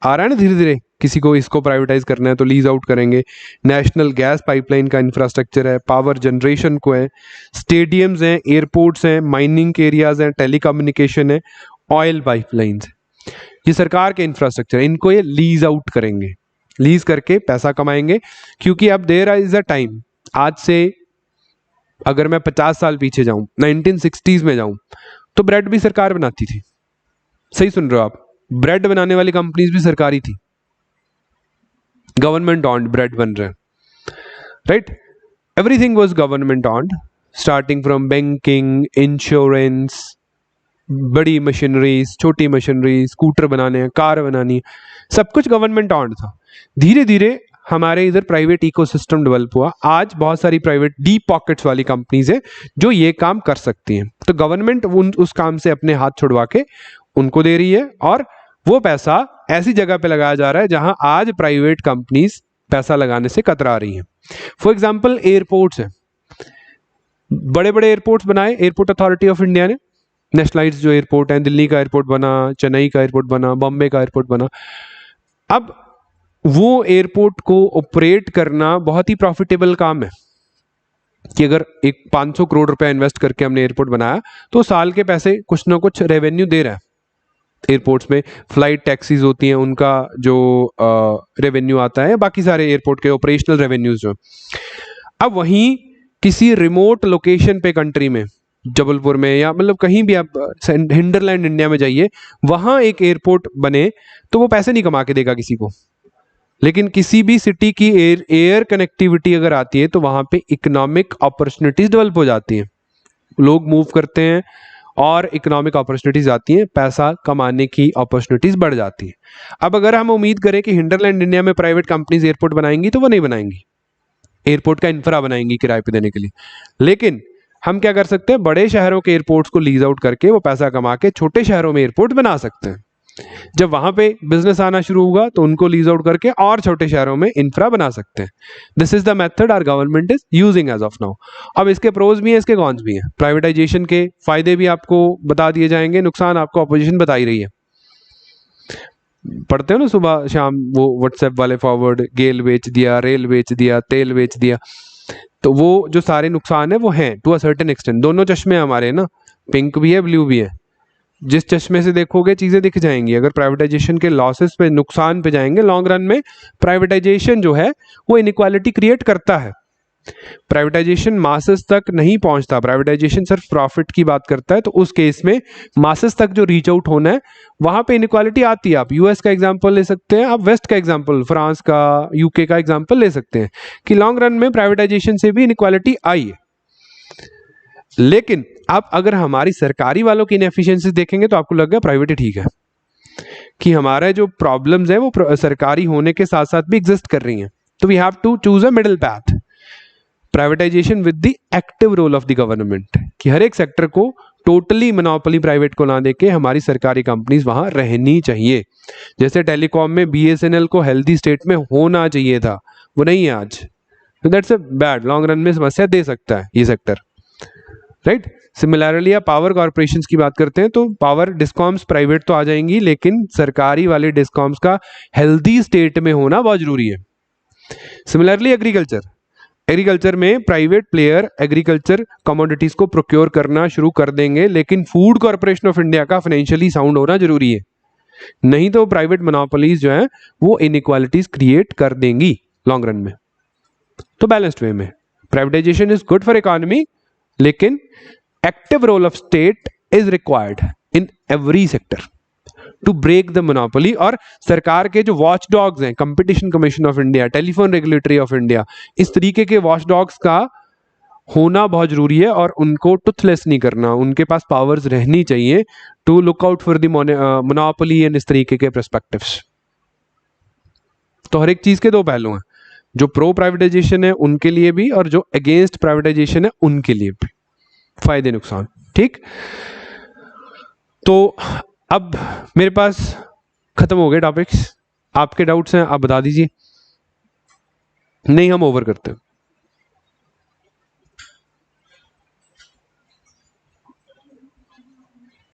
आ रहा है ना धीरे धीरे, किसी को इसको प्राइवेटाइज करना है तो लीज आउट करेंगे। नेशनल गैस पाइपलाइन का इंफ्रास्ट्रक्चर है, पावर जनरेशन को है, स्टेडियम्स हैं, एयरपोर्ट्स हैं, माइनिंग के एरियाज हैं, टेलीकम्युनिकेशन है, ऑयल पाइपलाइंस। ये सरकार के इंफ्रास्ट्रक्चर है, इनको ये लीज आउट करेंगे, लीज करके पैसा कमाएंगे। क्योंकि अब देयर इज अ टाइम, आज से अगर मैं 50 साल पीछे जाऊं, 1960s में जाऊं, तो ब्रेड भी सरकार बनाती थी। सही सुन रहे हो आप, ब्रेड बनाने वाली कंपनीज भी सरकारी थी, गवर्नमेंट ऑन्ड ब्रेड बन रहे हैं, right. Everything was government owned, starting from banking, insurance, बड़ी मशीनरीज, छोटी मशीनरी, स्कूटर बनाने, कार बनानी, सब कुछ गवर्नमेंट ऑन्ड था। धीरे धीरे हमारे इधर प्राइवेट इकोसिस्टम डेवलप हुआ। आज बहुत सारी प्राइवेट डीप पॉकेट्स वाली कंपनीज है जो ये काम कर सकती हैं। तो गवर्नमेंट उस काम से अपने हाथ छुड़वा के उनको दे रही है, और वो पैसा ऐसी जगह पे लगाया जा रहा है जहां आज प्राइवेट कंपनीज पैसा लगाने से कतरा रही हैं। फॉर एग्जाम्पल एयरपोर्ट्स है, बड़े बड़े एयरपोर्ट्स बनाए एयरपोर्ट अथॉरिटी ऑफ इंडिया ने, नेशनलाइज्ड जो एयरपोर्ट है, दिल्ली का एयरपोर्ट बना, चेन्नई का एयरपोर्ट बना, बॉम्बे का एयरपोर्ट बना। अब वो एयरपोर्ट को ऑपरेट करना बहुत ही प्रॉफिटेबल काम है कि अगर एक 500 करोड़ रुपया इन्वेस्ट करके हमने एयरपोर्ट बनाया तो साल के पैसे कुछ ना कुछ रेवेन्यू दे रहा है। एयरपोर्ट्स में फ्लाइट टैक्सीज होती हैं, उनका जो रेवेन्यू आता है, बाकी सारे एयरपोर्ट के ऑपरेशनल रेवेन्यूज जो। अब वहीं किसी रिमोट लोकेशन पे कंट्री में, जबलपुर में या मतलब कहीं भी आप हिंडरलैंड इंडिया में जाइए, वहां एक एयरपोर्ट बने तो वो पैसे नहीं कमा के देगा किसी को, लेकिन किसी भी सिटी की एयर कनेक्टिविटी अगर आती है तो वहां पे इकोनॉमिक अपॉर्चुनिटीज डेवलप हो जाती हैं, लोग मूव करते हैं और इकोनॉमिक अपॉर्चुनिटीज आती हैं, पैसा कमाने की अपॉर्चुनिटीज बढ़ जाती हैं। अब अगर हम उम्मीद करें कि हिंडरलैंड इंडिया में प्राइवेट कंपनीज एयरपोर्ट बनाएंगी तो वो नहीं बनाएंगी, एयरपोर्ट का इंफ्रा बनाएंगी किराए पे देने के लिए। लेकिन हम क्या कर सकते हैं, बड़े शहरों के एयरपोर्ट्स को लीज आउट करके वो पैसा कमा के छोटे शहरों में एयरपोर्ट बना सकते हैं। जब वहां पे बिजनेस आना शुरू होगा तो उनको लीज आउट करके और छोटे शहरों में इंफ्रा बना सकते हैं। This is the method our government is using as of now. अब इसके प्रोज भी हैं, इसके कॉन्स भी हैं। प्राइवेटाइजेशन के फायदे भी आपको बता दिए जाएंगे, नुकसान आपको अपोजिशन बता ही रही है। पढ़ते हो ना सुबह शाम वो व्हाट्सएप वाले फॉरवर्ड, गेल बेच दिया, रेल बेच दिया, तेल बेच दिया, तो वो जो सारे नुकसान है वो हैं टू अ सर्टेन एक्सटेंट। दोनों चश्मे हमारे ना, पिंक भी है ब्लू भी है, जिस चश्मे से देखोगे चीजें दिख जाएंगी। अगर प्राइवेटाइजेशन के लॉसेस पे, नुकसान पे जाएंगे, लॉन्ग रन में प्राइवेटाइजेशन जो है वो इनइक्वालिटी क्रिएट करता है। प्राइवेटाइजेशन मासेस तक नहीं पहुंचता, प्राइवेटाइजेशन सिर्फ प्रॉफिट की बात करता है, तो उस केस में मासेस तक जो रीच आउट होना है वहां पे इनइक्वालिटी आती है। आप यूएस का एग्जांपल ले सकते हैं, आप वेस्ट का एग्जांपल, फ्रांस का, यूके का एग्जांपल ले सकते हैं कि लॉन्ग रन में प्राइवेटाइजेशन से भी इनइक्वालिटी आई है। लेकिन आप अगर हमारी सरकारी वालों की इनएफिशिएंसी देखेंगे तो आपको लगेगा प्राइवेट ही ठीक है, कि हमारे जो प्रॉब्लम्स है वो सरकारी होने के साथ साथ भी एग्जिस्ट कर रही हैं। तो we have to choose a middle path, privatization with the active role of the government, कि हर एक सेक्टर को टोटली मोनोपोली प्राइवेट को ना देके हमारी सरकारी कंपनीज वहां रहनी चाहिए। जैसे टेलीकॉम में बीएसएनएल को हेल्दी स्टेट में होना चाहिए था, वो नहीं है आज, तो that's a bad, long run में समस्या दे सकता है ये सेक्टर, राइट। सिमिलरली आप पावर कॉर्पोरेशंस की बात करते हैं तो पावर डिस्कॉम्स प्राइवेट तो आ जाएंगी, लेकिन सरकारी वाले डिस्कॉम्स का हेल्दी स्टेट में होना बहुत जरूरी है। सिमिलरली एग्रीकल्चर में प्राइवेट प्लेयर एग्रीकल्चर कमोडिटीज को प्रोक्योर करना शुरू कर देंगे, लेकिन फूड कॉर्पोरेशन ऑफ इंडिया का फाइनेंशियली साउंड होना जरूरी है, नहीं तो प्राइवेट मोनोपोलीज जो है वो इनइक्वालिटीज क्रिएट कर देंगी लॉन्ग रन में। तो बैलेंस्ड वे में privatisation is good for economy, लेकिन active role of state is required in every sector to break the monopoly. और सरकार के जो वॉच डॉग्स हैं, competition commission of India, telephone regulatory of India, इस तरीके के वॉच डॉग्स का होना बहुत जरूरी है और उनको टुथलेस नहीं करना, उनके पास पावर्स रहनी चाहिए to look out for the monopoly and इस तरीके के पर्सपेक्टिव्स। तो हर एक चीज के दो पहलू हैं, जो प्रो प्राइवेटाइजेशन है उनके लिए भी और जो अगेंस्ट प्राइवेटाइजेशन है उनके लिए भी, फायदे नुकसान, ठीक। तो अब मेरे पास खत्म हो गए टॉपिक्स, आपके डाउट्स हैं आप बता दीजिए, नहीं हम ओवर करते हैं।